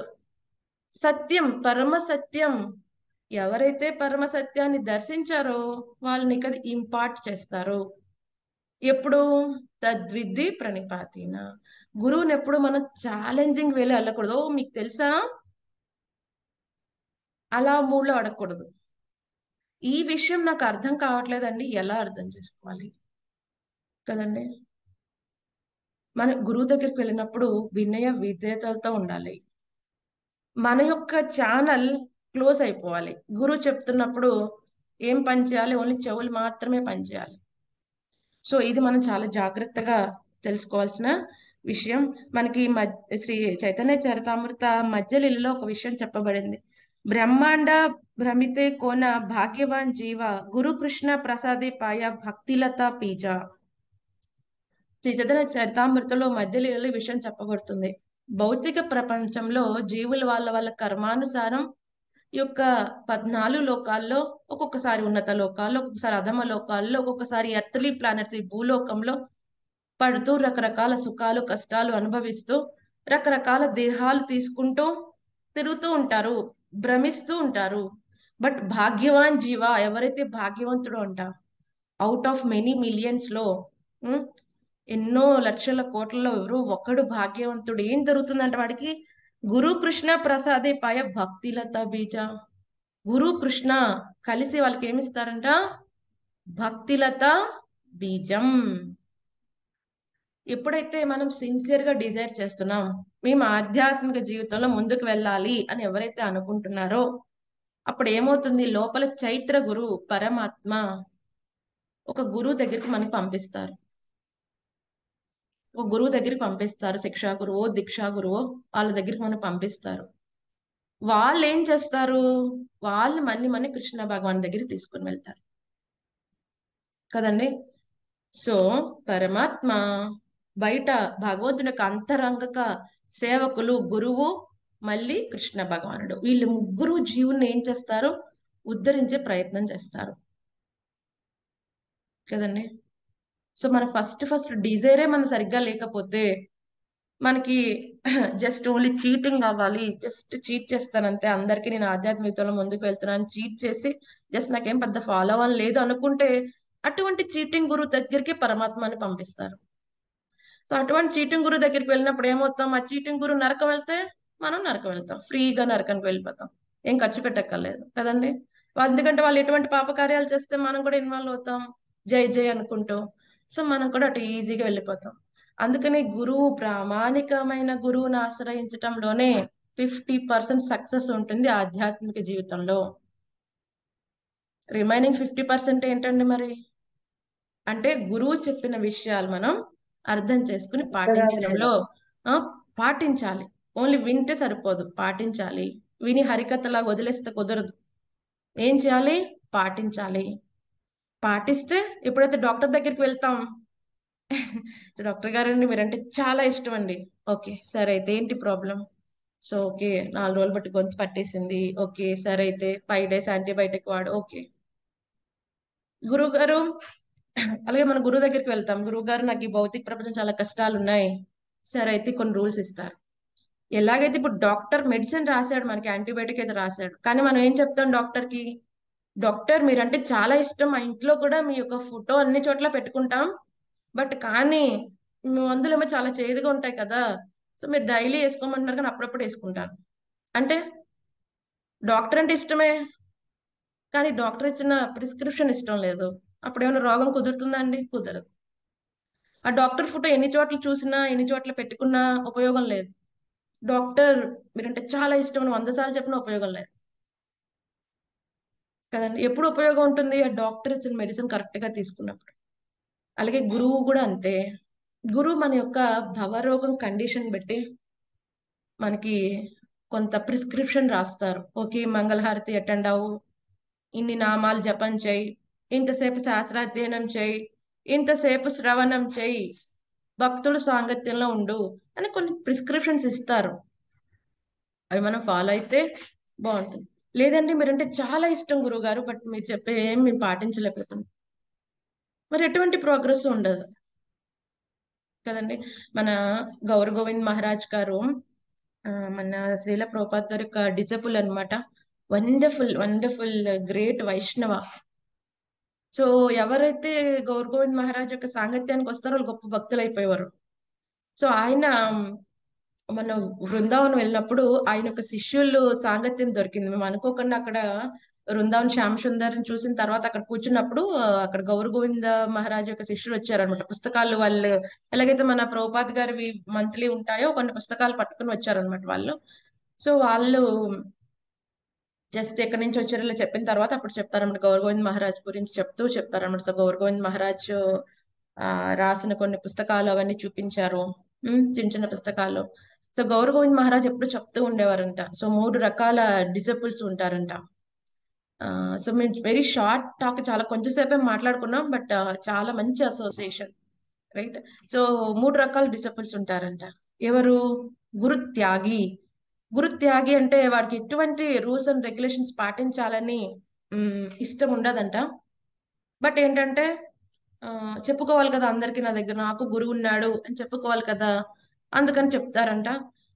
S1: సత్యం, పరమ సత్యం. ఎవరైతే పరమ సత్యాన్ని దర్శించారో వాళ్ళని అది ఇంపార్ట్ చేస్తారు. ఎప్పుడు? తద్విద్ధి ప్రణిపాతేన. గురువుని ఎప్పుడు మనం ఛాలెంజింగ్ వేలో వెళ్ళకూడదు. మీకు తెలుసా అలా మూడ్లో అడగకూడదు. ఈ విషయం నాకు అర్థం కావట్లేదండి, ఎలా అర్థం చేసుకోవాలి కదండి. మన గురువు దగ్గరికి వెళ్ళినప్పుడు వినయ విధేయతలతో ఉండాలి. మన యొక్క ఛానల్ క్లోజ్ అయిపోవాలి. గురువు చెప్తున్నప్పుడు ఏం పని చేయాలి? ఓన్లీ చెవులు మాత్రమే పనిచేయాలి. సో ఇది మనం చాలా జాగ్రత్తగా తెలుసుకోవాల్సిన విషయం. మనకి శ్రీ చైతన్య చరితామృత మధ్యలీలలో ఒక విషయం చెప్పబడింది. బ్రహ్మాండ భ్రమితే కోన భాగ్యవాన్ జీవ గురు కృష్ణ ప్రసాదే పాయ భక్తిలత పీజ. శ్రీ చైతన్య చరితామృతలో మధ్యలీలలో ఈ విషయం చెప్పబడుతుంది. భౌతిక ప్రపంచంలో జీవులు వాళ్ళ కర్మానుసారం ఈ యొక్క 14 లోకాల్లో, ఒక్కొక్కసారి ఉన్నత లోకాల్లో, ఒక్కొక్కసారి అధమ లోకాల్లో, ఒక్కొక్కసారి ఎర్త్లీ ప్లానెట్స్ ఈ భూలోకంలో పడుతూ రకరకాల సుఖాలు కష్టాలు అనుభవిస్తూ రకరకాల దేహాలు తీసుకుంటూ తిరుగుతూ ఉంటారు, భ్రమిస్తూ ఉంటారు. బట్ భాగ్యవాన్ జీవ, ఎవరైతే భాగ్యవంతుడు అంట, అవుట్ ఆఫ్ మెనీ మిలియన్స్ లో ఎన్నో లక్షల కోట్లలో ఎవరో ఒకడు భాగ్యవంతుడు. ఏం జరుగుతుందంట వాడికి? గురు కృష్ణ ప్రసాదే పాయ భక్తిలత బీజ. గురు కృష్ణ కలిసి వాళ్ళకి ఏమిస్తారంట? భక్తిలత బీజం. ఎప్పుడైతే మనం సిన్సియర్ గా డిజైర్ చేస్తున్నాం, మేము ఆధ్యాత్మిక జీవితంలో ముందుకు వెళ్ళాలి అని ఎవరైతే అనుకుంటున్నారో అప్పుడు ఏమవుతుంది? లోపల చైత్ర గురువు పరమాత్మ ఒక గురువు దగ్గరికి మనకి పంపిస్తారు. ఒక గురువు దగ్గరికి పంపిస్తారు, శిక్షా గురువో దీక్షా గురువో వాళ్ళ దగ్గరికి మనం పంపిస్తారు. వాళ్ళు ఏం చేస్తారు? వాళ్ళు మన కృష్ణ భగవాన్ దగ్గరికి తీసుకుని వెళ్తారు కదండి. సో పరమాత్మ బయట భగవంతుని యొక్క అంతరంగక సేవకులు గురువు మళ్ళీ కృష్ణ భగవానుడు, వీళ్ళు ముగ్గురు జీవుని ఏం చేస్తారు, ఉద్ధరించే ప్రయత్నం చేస్తారు కదండి. సో మన ఫస్ట్ డిజైరే మన సరిగ్గా లేకపోతే మనకి జస్ట్ ఓన్లీ చీటింగ్ అవ్వాలి, జస్ట్ చీట్ చేస్తానంతే, అందరికీ నేను ఆధ్యాత్మికతలో ముందుకు వెళ్తున్నాను చీట్ చేసి జస్ట్ నాకేం పెద్ద ఫాలో అవ్వాలి లేదు అనుకుంటే అటువంటి చీటింగ్ గురువు దగ్గరికి పరమాత్మని పంపిస్తారు. సో అటువంటి చీటింగ్ గురువు దగ్గరికి వెళ్ళినప్పుడు ఏమవుతాం, ఆ చీటింగ్ గురువు నరకం వెళ్తే మనం నరకం వెళ్తాం, ఫ్రీగా నరకానికి వెళ్ళిపోతాం, ఏం ఖర్చు పెట్టక్కర్లేదు కదండి. ఎందుకంటే వాళ్ళు ఎటువంటి పాపకార్యాలు చేస్తే మనం కూడా ఇన్వాల్వ్ అవుతాం జై జై అనుకుంటూ. సో మనం కూడా అటు ఈజీగా వెళ్ళిపోతాం. అందుకని గురువు, ప్రామాణికమైన గురువుని ఆశ్రయించటంలోనే 50% సక్సెస్ ఉంటుంది ఆధ్యాత్మిక జీవితంలో. రిమైనింగ్ 50% ఏంటండి మరి అంటే గురువు చెప్పిన విషయాలు మనం అర్థం చేసుకుని పాటించడంలో పాటించాలి. ఓన్లీ వింటే సరిపోదు, పాటించాలి. విని హరికథలా వదిలేస్తే కుదరదు, ఏం చేయాలి, పాటించాలి. పాటిస్తే ఎప్పుడైతే డాక్టర్ దగ్గరికి వెళ్తాం, డాక్టర్ గారండి మీరంటే చాలా ఇష్టం అండి, ఓకే సరే అయితే ఏంటి ప్రాబ్లం, సో ఓకే 4 రోజులు బట్టి గొంతు పట్టేసింది, ఓకే సరే అయితే 5 days యాంటీబయాటిక్ వాడు, ఓకే. గురువు గారు అలాగే మన గురువు దగ్గరికి వెళ్తాం, గురువు గారు నాకు ఈ భౌతిక ప్రపంచం చాలా కష్టాలు ఉన్నాయి, సరే అయితే కొన్ని రూల్స్ ఇస్తారు. ఎలాగైతే ఇప్పుడు డాక్టర్ మెడిసిన్ రాశాడు, మనకి యాంటీబయాటిక్ అయితే రాశాడు, కానీ మనం ఏం చెప్తాం డాక్టర్కి, డాక్టర్ మీరంటే చాలా ఇష్టం, మా ఇంట్లో కూడా మీ యొక్క ఫోటో అన్ని చోట్ల పెట్టుకుంటాం, బట్ కానీ మీ మందులేమో చాలా చేదుగా ఉంటాయి కదా, సో మీరు డైలీ వేసుకోమంటున్నారు కానీ అప్పుడప్పుడు వేసుకుంటారు. అంటే డాక్టర్ అంటే ఇష్టమే కానీ డాక్టర్ ఇచ్చిన ప్రిస్క్రిప్షన్ ఇష్టం లేదు, అప్పుడు ఏమైనా రోగం కుదురుతుందా అండి, కుదరదు. ఆ డాక్టర్ ఫోటో ఎన్ని చోట్ల చూసినా ఎన్ని చోట్ల పెట్టుకున్నా ఉపయోగం లేదు. డాక్టర్ మీరంటే చాలా ఇష్టం అని 100 సార్లు చెప్పినా ఉపయోగం లేదు కదండి. ఎప్పుడు ఉపయోగం ఉంటుంది, ఆ డాక్టర్ ఇచ్చిన మెడిసిన్ కరెక్ట్ గా తీసుకున్నప్పుడు. అలాగే గురువు కూడా అంతే. గురువు మన యొక్క భవరోగం కండిషన్ బట్టి మనకి కొంత ప్రిస్క్రిప్షన్ రాస్తారు. ఓకే మంగళహారతి అటెండ్ అవ్వు, ఇన్ని నామాలు జపం చేయి, ఇంతసేపు శాస్త్రాధ్యయనం చేయి, ఇంతసేపు శ్రవణం చేయి, భక్తుల సాంగత్యంలో ఉండు అని కొన్ని ప్రిస్క్రిప్షన్స్ ఇస్తారు. అవి మనం ఫాలో అయితే బాగుంటుంది. లేదండి మీరంటే చాలా ఇష్టం గురువు గారు, బట్ మీరు చెప్పే ఏం మేము పాటించలేకపోతున్నాం, మరి ఎటువంటి ప్రోగ్రెస్ ఉండదు కదండి. మన గౌర గోవింద్ మహారాజ్ గారు మన శ్రీల ప్రభుపాద్ గారి యొక్క డిసైపుల్ అన్నమాట. వండర్ఫుల్ గ్రేట్ వైష్ణవ. సో ఎవరైతే గౌర గోవింద్ మహారాజ్ యొక్క సాంగత్యానికి వస్తారో వాళ్ళు గొప్ప భక్తులు అయిపోయేవారు. సో ఆయన మన బృందావనం వెళ్ళినప్పుడు ఆయన యొక్క శిష్యులు సాంగత్యం దొరికింది. మేము అనుకోకుండా అక్కడ బృందావన్ శ్యామ్ సుందర్ని చూసిన తర్వాత అక్కడ కూర్చున్నప్పుడు అక్కడ గౌర గోవింద మహారాజ్ యొక్క శిష్యులు వచ్చారనమాట. పుస్తకాలు వాళ్ళు ఎలాగైతే మన ప్రభుపాద్ గారివి మంత్లీ ఉంటాయో కొన్ని పుస్తకాలు పట్టుకుని వచ్చారనమాట వాళ్ళు. సో వాళ్ళు జస్ట్ ఎక్కడి నుంచి వచ్చారో ఇలా చెప్పిన తర్వాత అప్పుడు చెప్తారన్నమాట, గౌర గోవింద్ మహారాజ్ గురించి చెప్తూ చెప్తారన్నమాట. సో గౌర గోవింద్ మహారాజ్ రాసిన కొన్ని పుస్తకాలు అవన్నీ చూపించారు, చిన్న చిన్న పుస్తకాలు. సో గౌర గోవింద్ మహారాజ్ ఎప్పుడు చెప్తూ ఉండేవారంట. సో 3 రకాల డిసైపుల్స్ ఉంటారంట. సో మేము వెరీ షార్ట్ టాక్, చాలా కొంచెం సేపే మాట్లాడుకున్నాం, బట్ చాలా మంచి అసోసియేషన్ రైట్. సో 3 రకాల డిసైపుల్స్ ఉంటారంట. ఎవరు, గురుత్యాగి. గురుత్యాగి అంటే వాడికి ఎటువంటి రూల్స్ అండ్ రెగ్యులేషన్స్ పాటించాలని ఇష్టం ఉండదంట. బట్ ఏంటంటే చెప్పుకోవాలి కదా అందరికి, నా దగ్గర నాకు గురువు ఉన్నాడు అని చెప్పుకోవాలి కదా, అందుకని చెప్తారంట.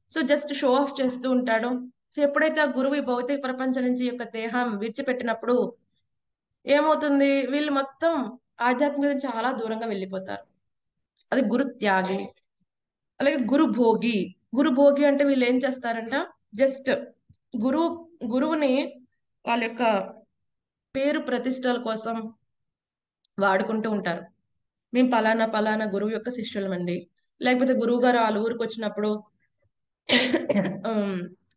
S1: సో జస్ట్ షో ఆఫ్ చేస్తూ ఉంటాడు. సో ఎప్పుడైతే ఆ గురువు ఈ భౌతిక ప్రపంచం నుంచి యొక్క దేహం విడిచిపెట్టినప్పుడు ఏమవుతుంది, వీళ్ళు మొత్తం ఆధ్యాత్మికత చాలా దూరంగా వెళ్ళిపోతారు. అది గురుత్యాగి. అలాగే గురుభోగి. గురుభోగి అంటే వీళ్ళు ఏం చేస్తారంట, జస్ట్ గురువుని వాళ్ళ యొక్క పేరు ప్రతిష్టల కోసం వాడుకుంటూ ఉంటారు. మేము పలానా గురువు యొక్క శిష్యులమండి, లేకపోతే గురువు గారు వాళ్ళ ఊరికి వచ్చినప్పుడు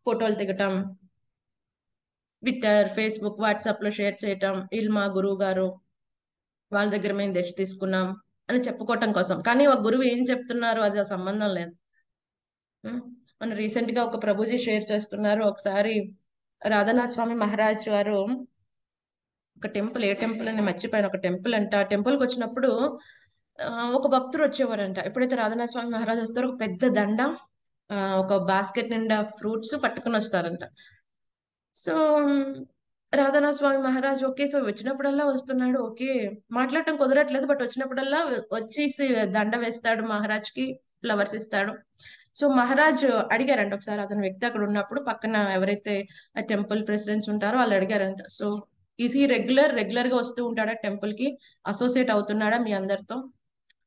S1: ఫోటోలు దిగటం, ట్విట్టర్, ఫేస్బుక్, వాట్సాప్ లో షేర్ చేయటం, వీళ్ళు మా గురువు గారు, వాళ్ళ దగ్గర మేము దీక్ష తీసుకున్నాం అని చెప్పుకోవటం కోసం. కానీ ఆ గురువు ఏం చెప్తున్నారు అది ఆ సంబంధం లేదు. మన రీసెంట్ గా ఒక ప్రభుజీ షేర్ చేస్తున్నారు, ఒకసారి రాధానాథ స్వామి మహారాజ్ గారు ఒక టెంపుల్, ఏ టెంపుల్ అని మర్చిపోయిన, ఒక టెంపుల్ అంట. ఆ టెంపుల్కి వచ్చినప్పుడు ఒక భక్తుడు వచ్చేవారంట. ఎప్పుడైతే రాధానాథ స్వామి మహారాజ్ వస్తారో ఒక పెద్ద దండ, ఒక బాస్కెట్ నిండా ఫ్రూట్స్ పట్టుకుని వస్తారంట. సో రాధానాథ స్వామి మహారాజ్ ఓకే, సో వచ్చినప్పుడల్లా వస్తున్నాడు, ఓకే మాట్లాడటం కుదరట్లేదు, బట్ వచ్చినప్పుడల్లా వచ్చేసి దండ వేస్తాడు, మహారాజ్ కి ఫ్లవర్స్ ఇస్తాడు. సో మహారాజ్ అడిగారంట ఒకసారి, అతని వ్యక్తి అక్కడ ఉన్నప్పుడు పక్కన ఎవరైతే ఆ టెంపుల్ ప్రెసిడెంట్స్ ఉంటారో వాళ్ళు అడిగారంట, సో ఈజ్ ఈ రెగ్యులర్ గా వస్తూ ఉంటాడా టెంపుల్ కి, అసోసియేట్ అవుతున్నాడా మీ అందరితో?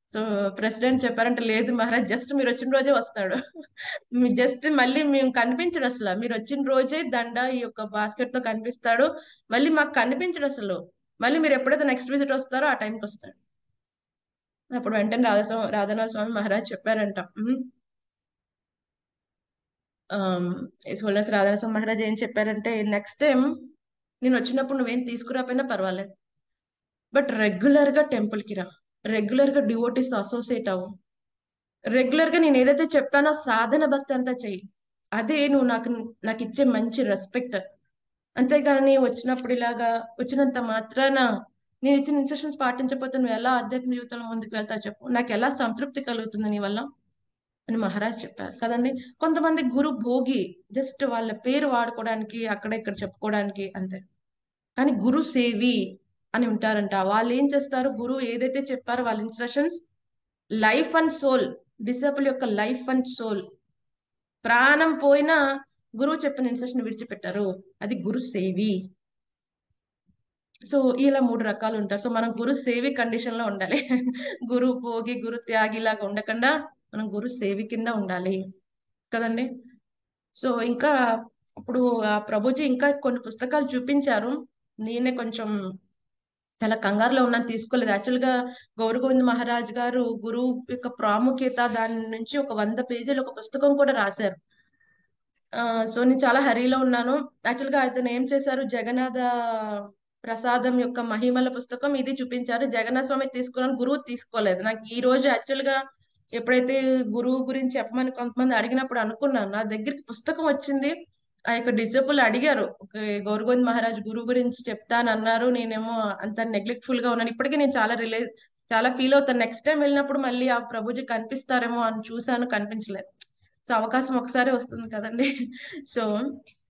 S1: సో ప్రెసిడెంట్ చెప్పారంటే, లేదు మహారాజ్, జస్ట్ మీరు వచ్చిన రోజే వస్తాడు. మీ జస్ట్ మళ్ళీ మేము కనిపించడు అసలు, మీరు వచ్చిన రోజే దండ ఈ యొక్క బాస్కెట్ తో కనిపిస్తాడు, మళ్ళీ మాకు కనిపించడు అసలు. మళ్ళీ మీరు ఎప్పుడైతే నెక్స్ట్ విజిట్ వస్తారో ఆ టైంకి వస్తాడు. అప్పుడు వెంటనే రాధానాథ స్వామి మహారాజ్ చెప్పారంట, రాధానాథ స్వామి మహారాజ్ ఏం చెప్పారంటే, నెక్స్ట్ టైం నేను వచ్చినప్పుడు నువ్వేం తీసుకురాపోయినా పర్వాలేదు, బట్ రెగ్యులర్ గా టెంపుల్ కి రా, రెగ్యులర్ గా డివోటీస్ తో అసోసియేట్ అవ్వు, రెగ్యులర్ గా నేను ఏదైతే చెప్పానో సాధన భక్తి అంతా చెయ్యి, అదే నువ్వు నాకు ఇచ్చే మంచి రెస్పెక్ట్. అంతేగాని వచ్చినప్పుడు ఇలాగా వచ్చినంత మాత్రాన నేను ఇచ్చిన ఇన్స్ట్రక్షన్స్ పాటించకపోతే నువ్వు ఎలా ఆధ్యాత్మిక జీవితంలో ముందుకు వెళ్తావు చెప్పు, నాకు ఎలా సంతృప్తి కలుగుతుంది నీ వల్ల అని మహారాజ్ చెప్పారు కదండి. కొంతమంది గురు భోగి, జస్ట్ వాళ్ళ పేరు వాడుకోవడానికి అక్కడ ఇక్కడ చెప్పుకోవడానికి అంతే. కానీ గురు సేవి అని ఉంటారంట, వాళ్ళు ఏం చేస్తారు, గురువు ఏదైతే చెప్పారో వాళ్ళ instructions life and soul, disciple యొక్క లైఫ్ అండ్ సోల్, ప్రాణం పోయినా గురువు చెప్పిన ఇన్స్ట్రక్షన్ విడిచిపెట్టారు, అది గురు సేవి. సో ఇలా 3 రకాలు ఉంటారు. సో మనం గురు సేవి కండిషన్ లో ఉండాలి. గురు భోగి గురు త్యాగి లాగా ఉండకుండా మనం గురు సేవి కింద ఉండాలి కదండి. సో ఇంకా అప్పుడు ఆ ప్రభుజీ ఇంకా కొన్ని పుస్తకాలు చూపించారు, నేనే కొంచెం చాలా కంగారులో ఉన్నాను, తీసుకోలేదు. యాక్చువల్ గా గౌరగోవింద్ మహారాజ్ గారు గురువు యొక్క ప్రాముఖ్యత దాని నుంచి ఒక 100 పేజీలు ఒక పుస్తకం కూడా రాశారు. సో నేను చాలా హరీలో ఉన్నాను. యాక్చువల్ గా అతను ఏం చేశారు, జగన్నాథ ప్రసాదం యొక్క మహిమల పుస్తకం ఇది చూపించారు, జగన్నాథ స్వామి తీసుకున్నాను, గురువు తీసుకోలేదు. నాకు ఈ రోజు యాక్చువల్ గా ఎప్పుడైతే గురువు గురించి చెప్పమని కొంతమంది అడిగినప్పుడు అనుకున్నాను, నా దగ్గరికి పుస్తకం వచ్చింది, ఆ యొక్క డిసైపుల్ అడిగారు, గౌరగోవింద్ మహారాజ్ గురువు గురించి చెప్తానన్నారు, నేనేమో అంత నెగ్లెక్ట్ఫుల్ గా ఉన్నాను. ఇప్పటికీ నేను చాలా ఫీల్ అవుతాను, నెక్స్ట్ టైం వెళ్ళినప్పుడు మళ్ళీ ఆ ప్రభుజీ కనిపిస్తారేమో అని చూశాను, కనిపించలేదు. సో అవకాశం ఒకసారి వస్తుంది కదండి. సో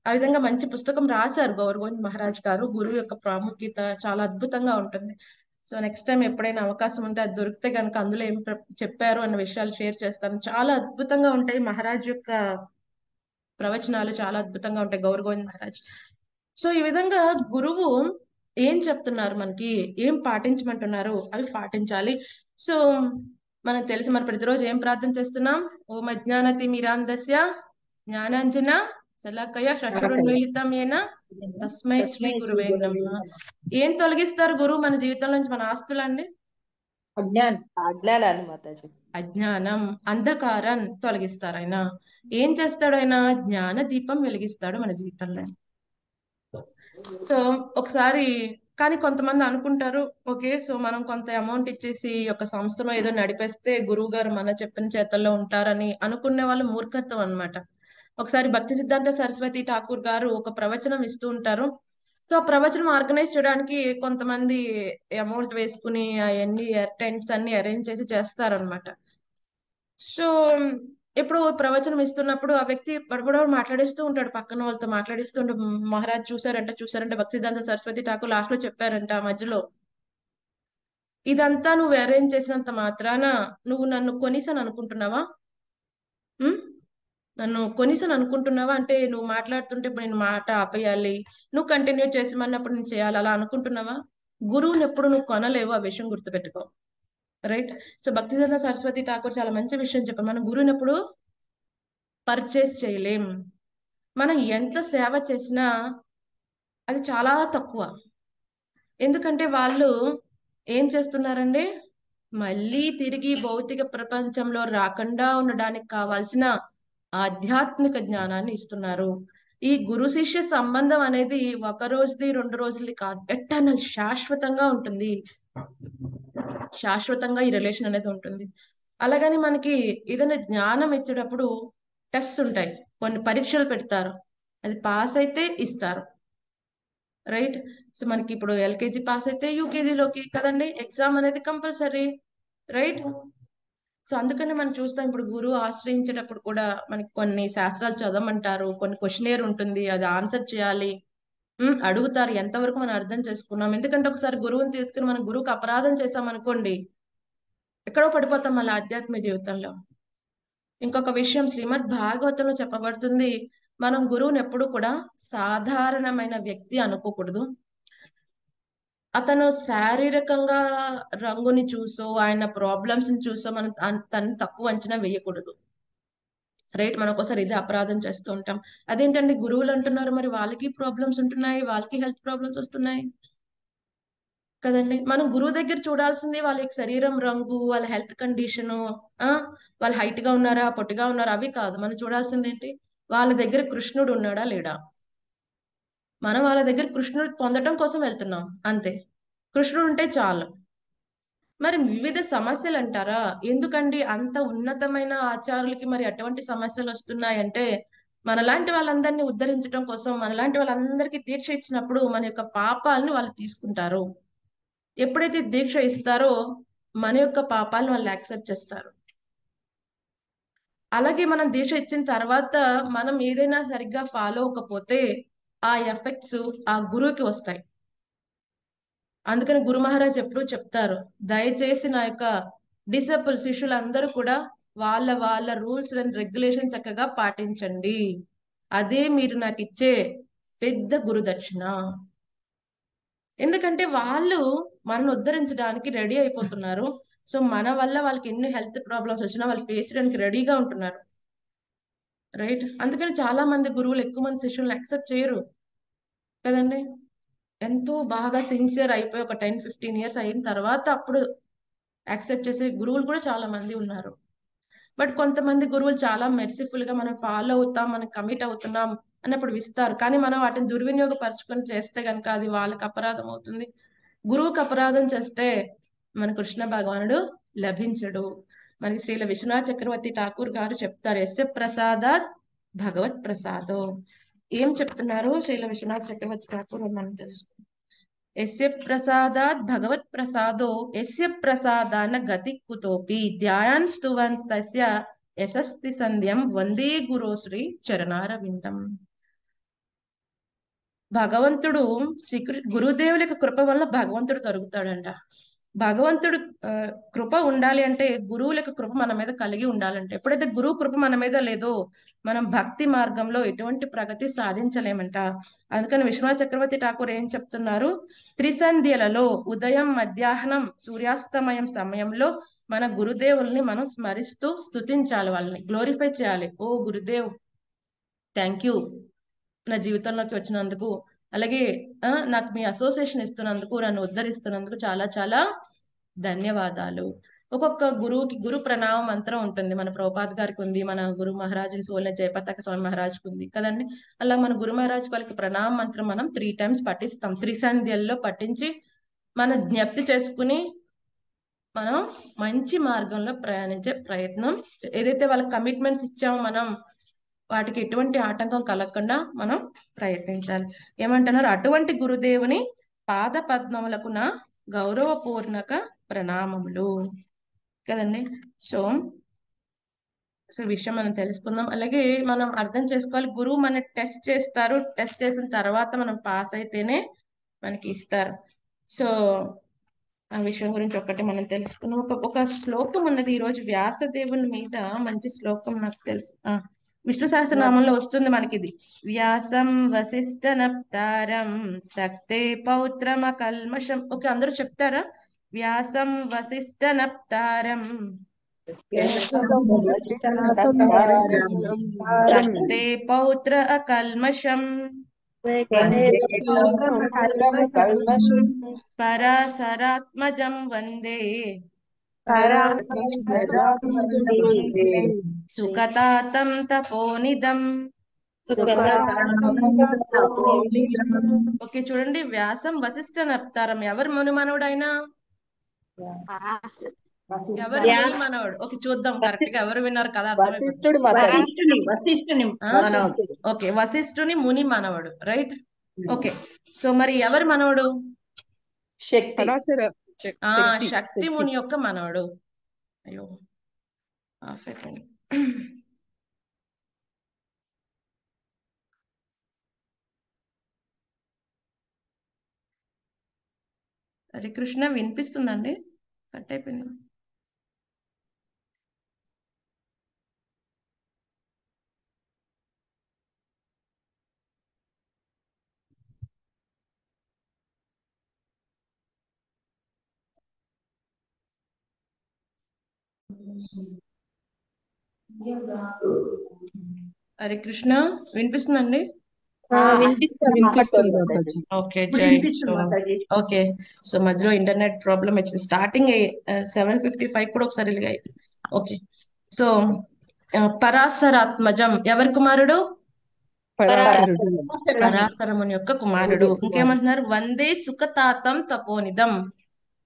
S1: ఆ విధంగా మంచి పుస్తకం రాశారు గౌరగోవింద్ మహారాజ్ గారు, గురువు యొక్క ప్రాముఖ్యత చాలా అద్భుతంగా ఉంటుంది. సో నెక్స్ట్ టైం ఎప్పుడైనా అవకాశం ఉంటే అది దొరికితే కనుక అందులో ఏం చెప్పారు అన్న విషయాలు షేర్ చేస్తాను. చాలా అద్భుతంగా ఉంటాయి మహారాజ్ యొక్క ప్రవచనాలు, చాలా అద్భుతంగా ఉంటాయి గౌరగోవింద్ మహారాజ్. సో ఈ విధంగా గురువు ఏం చెప్తున్నారు, మనకి ఏం పాటించమంటున్నారు అవి పాటించాలి. సో మనకు తెలిసి మనం ప్రతిరోజు ఏం ప్రార్థన చేస్తున్నాం, ఓం అజ్ఞానతిమిరాంధస్య జ్ఞానాంజన శలాకయ చక్షురున్మీలితమేన తస్మై శ్రీ గురువే నమః. ఏం తొలగిస్తారు గురువు మన జీవితం నుంచి, మన ఆస్తులండి?
S2: అజ్ఞానాన్ని మాతాజీ,
S1: అజ్ఞానం అంధకారం తొలగిస్తారు ఆయన. ఏం చేస్తాడు ఆయన, జ్ఞాన దీపం వెలిగిస్తాడు మన జీవితంలో. సో ఒకసారి కానీ కొంతమంది అనుకుంటారు, ఓకే సో మనం కొంత అమౌంట్ ఇచ్చేసి ఒక సంస్థను ఏదో నడిపేస్తే గురువు గారు మన చెప్పిన చేతల్లో ఉంటారని అనుకునే వాళ్ళు మూర్ఖత్వం అన్నమాట. ఒకసారి భక్తి సిద్ధాంత సరస్వతి ఠాకూర్ గారు ఒక ప్రవచనం ఇస్తూ ఉంటారు. సో ఆ ప్రవచనం ఆర్గనైజ్ చేయడానికి కొంతమంది అమౌంట్ వేసుకుని అవన్నీ టెంట్స్ అన్ని అరేంజ్ చేసి చేస్తారనమాట. సో ఎప్పుడు ప్రవచనం ఇస్తున్నప్పుడు ఆ వ్యక్తి బడబడ మాట్లాడిస్తూ ఉంటాడు, పక్కన వాళ్ళతో మాట్లాడిస్తూ ఉంటాడు. మహారాజ్ చూసారంట భక్తి సిద్ధాంత సరస్వతి ఠాకూర్ లాస్ట్ లో చెప్పారంట మధ్యలో, ఇదంతా నువ్వు అరేంజ్ చేసినంత మాత్రాన నువ్వు నన్ను కొనిసని అనుకుంటున్నావా? నన్ను కొనిసని అనుకుంటున్నావా అంటే నువ్వు మాట్లాడుతుంటే ఇప్పుడు నేను మాట ఆపేయాలి, నువ్వు కంటిన్యూ చేసిమన్నప్పుడు నేను చేయాలి, అలా అనుకుంటున్నావా? గురువుని ఎప్పుడు నువ్వు కొనలేవు, ఆ విషయం గుర్తుపెట్టుకో. రైట్. సో భక్తి సిద్ధాంత సరస్వతి ఠాకూర్ చాలా మంచి విషయం చెప్పారు, మనం గురువుని ఎప్పుడు పర్చేస్ చేయలేం. మనం ఎంత సేవ చేసినా అది చాలా తక్కువ. ఎందుకంటే వాళ్ళు ఏం చేస్తున్నారండి, మళ్ళీ తిరిగి భౌతిక ప్రపంచంలో రాకుండా ఉండడానికి కావాల్సిన ఆధ్యాత్మిక జ్ఞానాన్ని ఇస్తున్నారు. ఈ గురు శిష్య సంబంధం అనేది 1 రోజుది 2 రోజులది కాదు, ఎటర్నల్, శాశ్వతంగా ఉంటుంది. శాశ్వతంగా ఈ రిలేషన్ అనేది ఉంటుంది. అలాగని మనకి ఏదైనా జ్ఞానం ఇచ్చేటప్పుడు టెస్ట్ ఉంటాయి, కొన్ని పరీక్షలు పెడతారు, అది పాస్ అయితే ఇస్తారు. రైట్. సో మనకి ఇప్పుడు ఎల్కేజీ పాస్ అయితే యూకేజీలోకి కదండి, ఎగ్జామ్ అనేది కంపల్సరీ. రైట్. సో అందుకని మనం చూస్తాం ఇప్పుడు గురువు ఆశ్రయించేటప్పుడు కూడా మనకి కొన్ని శాస్త్రాలు చదవమంటారు, కొన్ని క్వశ్చనేర్ ఉంటుంది, అది ఆన్సర్ చేయాలి. అడుగుతారు ఎంతవరకు మనం అర్థం చేసుకున్నాం. ఎందుకంటే ఒకసారి గురువుని తీసుకుని మనం గురువుకి అపరాధం చేసాం అనుకోండి, ఎక్కడో పడిపోతాం మళ్ళీ ఆధ్యాత్మిక జీవితంలో. ఇంకొక విషయం శ్రీమద్ భాగవతంలో చెప్పబడుతుంది, మనం గురువుని ఎప్పుడు కూడా సాధారణమైన వ్యక్తి అనుకోకూడదు. అతను శారీరకంగా రంగుని చూసో ఆయన ప్రాబ్లమ్స్ ని చూసో మనం తను తక్కువ అంచనా వేయకూడదు. రైట్. మనం ఒకసారి ఇదే అపరాధం చేస్తూ ఉంటాం. అదేంటండి గురువులు అంటున్నారు, మరి వాళ్ళకి ప్రాబ్లమ్స్ ఉంటున్నాయి, వాళ్ళకి హెల్త్ ప్రాబ్లమ్స్ వస్తున్నాయి కదండి. మనం గురువు దగ్గర చూడాల్సింది వాళ్ళ యొక్క శరీరం రంగు, వాళ్ళ హెల్త్ కండిషను, వాళ్ళు హైట్ గా ఉన్నారా, పొట్టిగా ఉన్నారా, అవి కాదు. మనం చూడాల్సింది ఏంటి, వాళ్ళ దగ్గర కృష్ణుడు ఉన్నాడా లేడా. మనం వాళ్ళ దగ్గర కృష్ణుడు పొందటం కోసం వెళ్తున్నాం అంతే. కృష్ణుడు ఉంటే చాలు. మరి వివిధ సమస్యలు అంటారా, ఎందుకండి అంత ఉన్నతమైన ఆచారులకి మరి అటువంటి సమస్యలు వస్తున్నాయంటే, మనలాంటి వాళ్ళందరినీ ఉద్ధరించడం కోసం, మనలాంటి వాళ్ళందరికీ దీక్ష ఇచ్చినప్పుడు మన యొక్క పాపాలను వాళ్ళు తీసుకుంటారు. ఎప్పుడైతే దీక్ష ఇస్తారో మన యొక్క పాపాలను వాళ్ళు యాక్సెప్ట్ చేస్తారు. అలాగే మనం దీక్ష ఇచ్చిన తర్వాత మనం ఏదైనా సరిగ్గా ఫాలో అవ్వకపోతే ఆ ఎఫెక్ట్స్ ఆ గురువుకి వస్తాయి. అందుకని గురు మహారాజ్ ఎప్పుడూ చెప్తారు, దయచేసి నా యొక్క డిసైపుల్ శిష్యులందరూ కూడా వాళ్ళ వాళ్ళ రూల్స్ అండ్ రెగ్యులేషన్ చక్కగా పాటించండి. అదే మీరు నాకు ఇచ్చే పెద్ద గురుదక్షిణ. ఎందుకంటే వాళ్ళు మనల్ని ఉద్ధరించడానికి రెడీ అయిపోతున్నారు. సో మన వల్ల వాళ్ళకి ఎన్ని హెల్త్ ప్రాబ్లమ్స్ వచ్చినా వాళ్ళు ఫేస్ చేయడానికి రెడీగా ఉంటున్నారు. రైట్. అందుకని చాలా మంది గురువులు ఎక్కువ మంది శిష్యులను యాక్సెప్ట్ చేయరు కదండి. ఎంతో బాగా సిన్సియర్ అయిపోయి ఒక 10-15 years అయిన తర్వాత అప్పుడు యాక్సెప్ట్ చేసే గురువులు కూడా చాలా మంది ఉన్నారు. బట్ కొంతమంది గురువులు చాలా మెర్సిఫుల్ గా మనం ఫాలో అవుతాం, మనం కమిట్ అవుతున్నాం అన్నప్పుడు ఇస్తారు. కానీ మనం వాటిని దుర్వినియోగపరచుకొని చేస్తే కనుక అది వాళ్ళకి అపరాధం అవుతుంది. గురువుకి అపరాధం చేస్తే మన కృష్ణ భగవానుడు లభించడు. మనకి శ్రీల విశ్వనాథ్ చక్రవర్తి ఠాకూర్ గారు చెప్తారు, యస్య ప్రసాదాత్ భగవత్ ప్రసాదో. ఏం చెప్తున్నారు శ్రీల విశ్వనాథ్ చక్రవర్తి ఠాకూర్ మనం తెలుసుకుంటాం. యస్య ప్రసాదాత్ భగవత్ ప్రసాదో యస్య ప్రసాదాన గతి కుతోపి ధ్యాయాన్ స్తువన్ తస్య యశస్తి సంధ్యం వందే గురోశ్రీ చరణారవిందం. భగవంతుడు గురుదేవుల యొక్క కృప వల్ల భగవంతుడు తరుగుతాడంట. భగవంతుడు కృప ఉండాలి అంటే గురువుల యొక్క కృప మన మీద కలిగి ఉండాలంటే, ఎప్పుడైతే గురువు కృప మన మీద లేదో మనం భక్తి మార్గంలో ఎటువంటి ప్రగతి సాధించలేమంట. అందుకని విశ్వనాథ్ చక్రవర్తి ఠాకూర్ ఏం చెప్తున్నారు, త్రిసంధ్యలలో ఉదయం మధ్యాహ్నం సూర్యాస్తమయం సమయంలో మన గురుదేవుల్ని మనం స్మరిస్తూ స్తుతించాలి, వాళ్ళని గ్లోరిఫై చేయాలి. ఓ గురుదేవ్ థ్యాంక్ యూ నా జీవితంలోకి వచ్చినందుకు, అలాగే నాకు మీ అసోసియేషన్ ఇస్తున్నందుకు, నన్ను ఉద్ధరిస్తున్నందుకు చాలా చాలా ధన్యవాదాలు. ఒక్కొక్క గురువుకి గురు ప్రణామ మంత్రం ఉంటుంది. మన ప్రభుపాద్ గారికి ఉంది, మన గురు మహారాజు సోలె జయపతాక స్వామి మహారాజ్కి ఉంది కదండి. అలా మన గురు మహారాజ్ వాళ్ళకి ప్రణామ మంత్రం మనం 3 times పఠిస్తాం. త్రిసంధ్యల్లో పఠించి మన జ్ఞప్తి చేసుకుని మనం మంచి మార్గంలో ప్రయాణించే ప్రయత్నం, ఏదైతే వాళ్ళకి కమిట్మెంట్స్ ఇచ్చామో మనం వాటికి ఎటువంటి ఆటంకం కలగకుండా మనం ప్రయత్నించాలి. ఏమంటున్నారు, అటువంటి గురుదేవుని పాద పద్మములకు నా గౌరవపూర్ణక ప్రణామములు కదండి. సో విషయం మనం తెలుసుకుందాం. అలాగే మనం అర్థం చేసుకోవాలి, గురువు మనకి టెస్ట్ చేస్తారు, టెస్ట్ చేసిన తర్వాత మనం పాస్ అయితేనే మనకి ఇస్తారు. సో ఆ విషయం గురించి ఒకటి మనం తెలుసుకుందాం. ఒక శ్లోకం ఉన్నది ఈరోజు వ్యాసదేవుని మీద, మంచి శ్లోకం నాకు తెలుసు, విష్ణు సహస్రనామంలో వస్తుంది మనకి ఇది. వ్యాసం వశిష్ఠ నప్తారం సక్తే పౌత్రమ కల్మషం. ఓకే, అందరూ చెప్తారా? వ్యాసం వశిష్ఠ నప్తారం సక్తే పౌత్ర అకల్మషం పరాశరాత్మజం వందే సుఖతాతం తపోనిదం. ఓకే, చూడండి, వ్యాసం వశిష్ఠ నప్తారం. ఎవరు ముని మనవుడైనా? ఎవరు ముని మనవుడు? ఓకే, చూద్దాం కరెక్ట్ గా ఎవరు విన్నారు కదా అర్థమైపోతుంది. ఓకే, వశిష్ఠుని ముని మనవడు, రైట్. ఓకే, సో మరి ఎవరు మనవడు?
S2: శక్తి.
S1: శక్తి ముని యొక్క మనవడు. అయ్యో హాఫ్ అయిపోయింది. హరే కృష్ణ వినిపిస్తుందండి? కట్ అయిపోయింది. హరే కృష్ణ వినిపిస్తుందండి?
S3: వినిపిస్తుంది మాతాజీ.
S1: ఓకే జై. సో ఓకే, సో మధ్యలో ఇంటర్నెట్ ప్రాబ్లం వచ్చింది. స్టార్టింగ్ 7:55 కూడా ఒకసారి వెలిగాయి. ఓకే, సో పరాశరాత్మజం ఎవరి కుమారుడు?
S3: పరాశరుడు.
S1: పరాశరముని యొక్క కుమారుడు. ఇంకేమంటున్నారు? వందే సుఖతాతం తపోనిదం.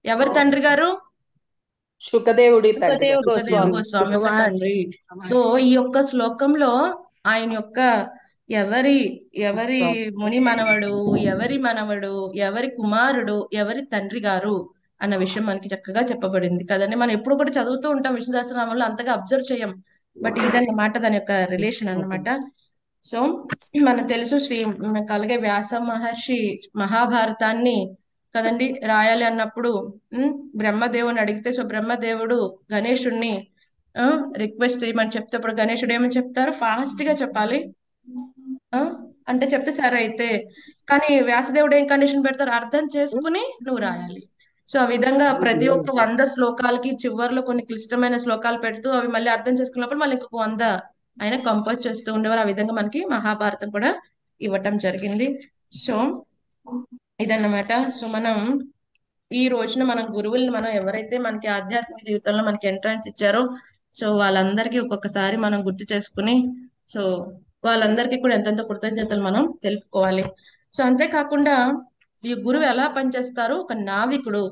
S1: ఎవరి తండ్రి గారు?
S2: శుకదేవుడి తండ్రి గారు.
S1: సుఖదేవ గోస్వామి యొక్క తండ్రి. సో ఈ యొక్క శ్లోకంలో ఆయన యొక్క ఎవరి ఎవరి ముని మనవడు, ఎవరి మనవడు, ఎవరి కుమారుడు, ఎవరి తండ్రి గారు అన్న విషయం మనకి చక్కగా చెప్పబడింది కదండి. మనం ఎప్పుడు కూడా చదువుతూ ఉంటాం విష్ణు సహస్రనామంలో, అంతగా అబ్జర్వ్ చేయం. బట్ ఇదన్నమాట దాని యొక్క రిలేషన్ అన్నమాట. సో మనకు తెలుసు మనకు అలాగే వ్యాస మహర్షి మహాభారతాన్ని కదండి రాయాలి అన్నప్పుడు బ్రహ్మదేవుని అడిగితే, సో బ్రహ్మదేవుడు గణేశుడిని రిక్వెస్ట్ చేయమని చెప్తే, అప్పుడు గణేశుడు ఏమని చెప్తారు? ఫాస్ట్ గా చెప్పాలి అంటే చెప్తే సరే అయితే. కానీ వ్యాసదేవుడు ఏం కండిషన్ పెడతారు? అర్థం చేసుకుని నువ్వు రాయాలి. సో ఆ విధంగా ప్రతి ఒక్క 100 శ్లోకాలకి చివరిలో కొన్ని క్లిష్టమైన శ్లోకాలు పెడుతూ అవి మళ్ళీ అర్థం చేసుకున్నప్పుడు మళ్ళీ ఇంకొక 100 ఆయన కంపోజ్ చేస్తూ ఉండేవారు. ఆ విధంగా మనకి మహాభారతం కూడా ఇవ్వటం జరిగింది. సో ఇదన్నమాట. సో మనం ఈ రోజున మనం గురువుల్ని మనం ఎవరైతే మనకి ఆధ్యాత్మిక జీవితంలో మనకి ఎంట్రన్స్ ఇచ్చారో, సో వాళ్ళందరికీ ఒక్కొక్కసారి మనం గుర్తు చేసుకుని, సో వాళ్ళందరికీ కూడా ఎంతెంత కృతజ్ఞతలు మనం తెలుపుకోవాలి. సో అంతేకాకుండా ఈ గురువు ఎలా పనిచేస్తారు? ఒక నావికుడు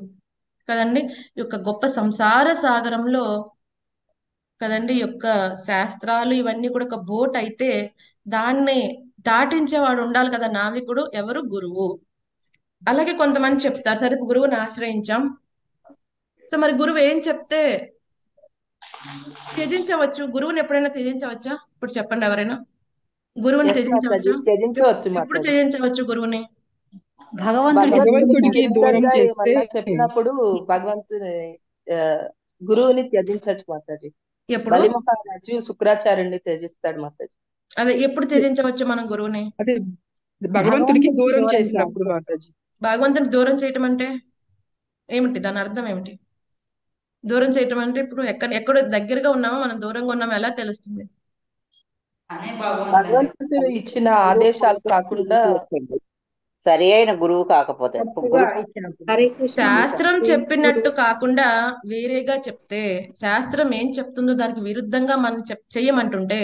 S1: కదండి. ఈ యొక్క గొప్ప సంసార సాగరంలో కదండి, ఈ యొక్క శాస్త్రాలు ఇవన్నీ కూడా ఒక బోట్ అయితే దాన్ని దాటించేవాడు ఉండాలి కదా నావికుడు. ఎవరు? గురువు. అలాగే కొంతమంది చెప్తారు, సరే గురువుని ఆశ్రయించాం, సో మరి గురువు ఏం చెప్తే త్యజించవచ్చు? గురువుని ఎప్పుడైనా త్యజించవచ్చా? ఇప్పుడు చెప్పండి, ఎవరైనా గురువుని
S2: Yes,
S1: త్యజించవచ్చా?
S2: మాతాజీ. త్యజించవచ్చు
S1: ఎప్పుడు
S2: మాతాజీ.
S1: త్యజించవచ్చు గురువుని?
S3: భగవంతుడికి దూరం చేస్తే
S2: ఏమన్నా చెప్పినప్పుడు భగవంతుని ఆ, గురువుని త్యజించవచ్చు మాతాజీ.
S1: ఎప్పుడు?
S2: బలి మహారాజు శుక్రాచార్యుని త్యజిస్తాడు మాతాజీ.
S1: అదే ఎప్పుడు త్యజించవచ్చు మనం గురువుని?
S3: అదే భగవంతుడికి దూరం చేసినప్పుడు మాతాజీ.
S1: భగవంతుని దూరం చేయటం అంటే ఏమిటి? దాని అర్థం ఏమిటి? దూరం చేయటం అంటే ఇప్పుడు ఎక్కడో దగ్గరగా ఉన్నామో మనం దూరంగా ఉన్నామో ఎలా తెలుస్తుంది?
S2: భగవంతుడు ఇచ్చిన ఆదేశాలు కాకుండా
S7: సరి అయిన గురువు కాకపోతే
S4: హరే కృష్ణ
S1: శాస్త్రం చెప్పినట్టు కాకుండా వేరేగా చెప్తే, శాస్త్రం ఏం చెప్తుందో దానికి విరుద్ధంగా మనం చెయ్యమంటుంటే,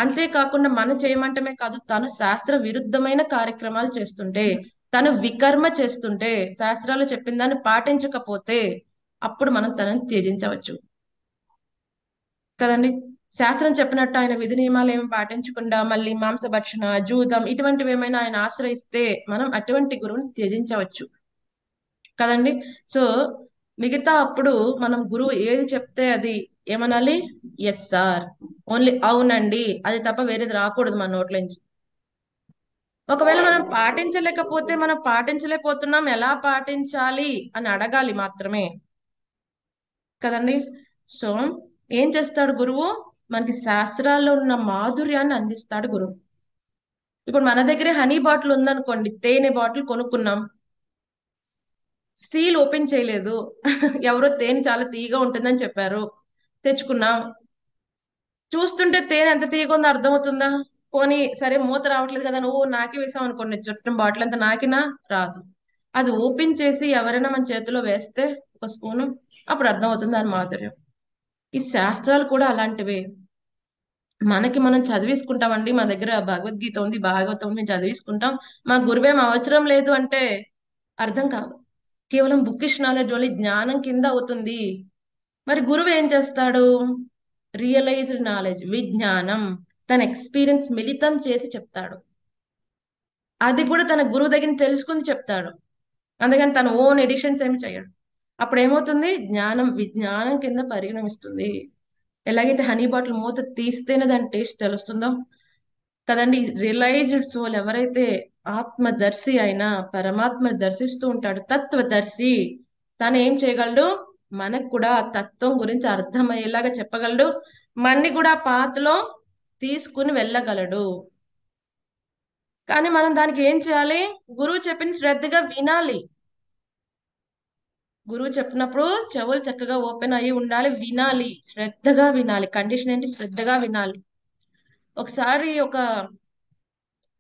S1: అంతేకాకుండా మనం చేయమంటమే కాదు, తను శాస్త్ర విరుద్ధమైన కార్యక్రమాలు చేస్తుంటే, తను వికర్మ చేస్తుంటే, శాస్త్రాలు చెప్పిన దాన్ని పాటించకపోతే అప్పుడు మనం తనని త్యజించవచ్చు కదండి. శాస్త్రం చెప్పినట్టు ఆయన విధి నియమాలు ఏమి పాటించకుండా మళ్ళీ మాంసభక్షణ, జూదం ఇటువంటివి ఏమైనా ఆయన ఆశ్రయిస్తే మనం అటువంటి గురువుని త్యజించవచ్చు కదండి. సో మిగతా అప్పుడు మనం గురువు ఏది చెప్తే అది ఏమనాలి? ఎస్ సార్, ఓన్లీ అవునండి, అది తప్ప వేరేది రాకూడదు మన నోట్ల నుంచి. ఒకవేళ మనం పాటించలేకపోతే, మనం పాటించలేకపోతున్నాం, ఎలా పాటించాలి అని అడగాలి మాత్రమే కదండి. సో ఏం చేస్తాడు గురువు? మనకి శాస్త్రాల్లో ఉన్న మాధుర్యాన్ని అందిస్తాడు గురువు. ఇప్పుడు మన దగ్గరే హనీ బాటిల్ ఉందనుకోండి, తేనె బాటిల్ కొనుక్కున్నాం, సీల్ ఓపెన్ చేయలేదు, ఎవరో తేనె చాలా తీయగా ఉంటుందని చెప్పారు, తెచ్చుకున్నాం. చూస్తుంటే తేనె ఎంత తీయగా ఉందో అర్థమవుతుందా? పోనీ సరే మూత రావట్లేదు కదా, నువ్వు నాకే వేసాం అనుకోండి, చుట్టం బాటిల్ అంతా నాకినా రాదు. అది ఓపెన్ చేసి ఎవరైనా మన చేతిలో వేస్తే ఒక స్పూను, అప్పుడు అర్థమవుతుంది దాని మాధుర్యం. ఈ శాస్త్రాలు కూడా అలాంటివే. మనకి మనం చదివిసుకుంటామండి, మా దగ్గర భగవద్గీత ఉంది, భాగవతం ఉంది, చదివిసుకుంటాం, మా గురువేం అవసరం లేదు అంటే అర్థం కాదు. కేవలం బుక్కిష్ నాలెడ్జ్ ఓన్లీ జ్ఞానం కింద అవుతుంది. మరి గురువు ఏం చేస్తాడు? రియలైజ్డ్ నాలెడ్జ్, విజ్ఞానం, తన ఎక్స్పీరియన్స్ మిళితం చేసి చెప్తాడు. అది కూడా తన గురువు దగ్గర తెలుసుకుని చెప్తాడు, అందుకని తన ఓన్ ఎడిషన్స్ ఏమి చేయడు. అప్పుడు ఏమవుతుంది? జ్ఞానం విజ్ఞానం కింద పరిణమిస్తుంది. ఎలాగైతే హనీ బాటిల్ మూత తీస్తేనే దాని టేస్ట్ తెలుస్తుందో కదండి. రియలైజ్డ్ సోల్ ఎవరైతే ఆత్మదర్శి అయినా పరమాత్మని దర్శిస్తూ ఉంటాడు, తత్వదర్శి, తను ఏం చేయగలడు? మనకు కూడా ఆ తత్వం గురించి అర్థమయ్యేలాగా చెప్పగలడు, మన్ని కూడా ఆ పాతలో తీసుకుని వెళ్ళగలడు. కానీ మనం దానికి ఏం చేయాలి? గురువు చెప్పింది శ్రద్ధగా వినాలి. గురువు చెప్పినప్పుడు చెవులు చక్కగా ఓపెన్ అయ్యి ఉండాలి, వినాలి, శ్రద్ధగా వినాలి. కండిషన్ ఏంటి? శ్రద్ధగా వినాలి. ఒకసారి ఒక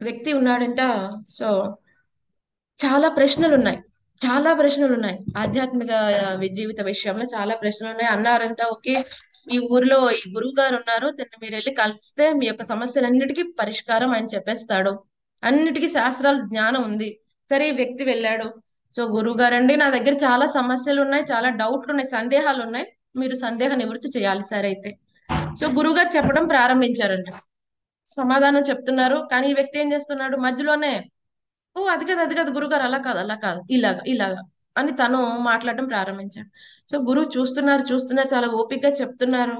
S1: వ్యక్తి ఉన్నాడంట. సో చాలా ప్రశ్నలు ఉన్నాయి, చాలా ప్రశ్నలు ఉన్నాయి ఆధ్యాత్మిక జీవిత విషయంలో చాలా ప్రశ్నలు ఉన్నాయి. అన్నారంట, ఓకే, ఈ ఊర్లో ఈ గురువు గారు ఉన్నారు, తను మీరు వెళ్ళి కలిస్తే మీ యొక్క సమస్యలన్నిటికీ పరిష్కారం ఆయన చెప్పేస్తాడు, అన్నిటికీ శాస్త్రాల జ్ఞానం ఉంది. సరే, ఈ వ్యక్తి వెళ్ళాడు. సో గురువు గారండి, నా దగ్గర చాలా సమస్యలు ఉన్నాయి, చాలా డౌట్లు ఉన్నాయి, సందేహాలు ఉన్నాయి, మీరు సందేహ నివృత్తి చేయాలి. సరే అయితే, సో గురువు గారు చెప్పడం ప్రారంభించారంట, సమాధానం చెప్తున్నారు. కానీ ఈ వ్యక్తి ఏం చేస్తున్నాడు? మధ్యలోనే, ఓ అది కాదు, అది కాదు గురుగారు, అలా కాదు, అలా కాదు, ఇలాగా ఇలాగా అని తను మాట్లాడడం ప్రారంభించాడు. సో గురువు చూస్తున్నారు, చూస్తున్నారు, చాలా ఓపికగా చెప్తున్నారు.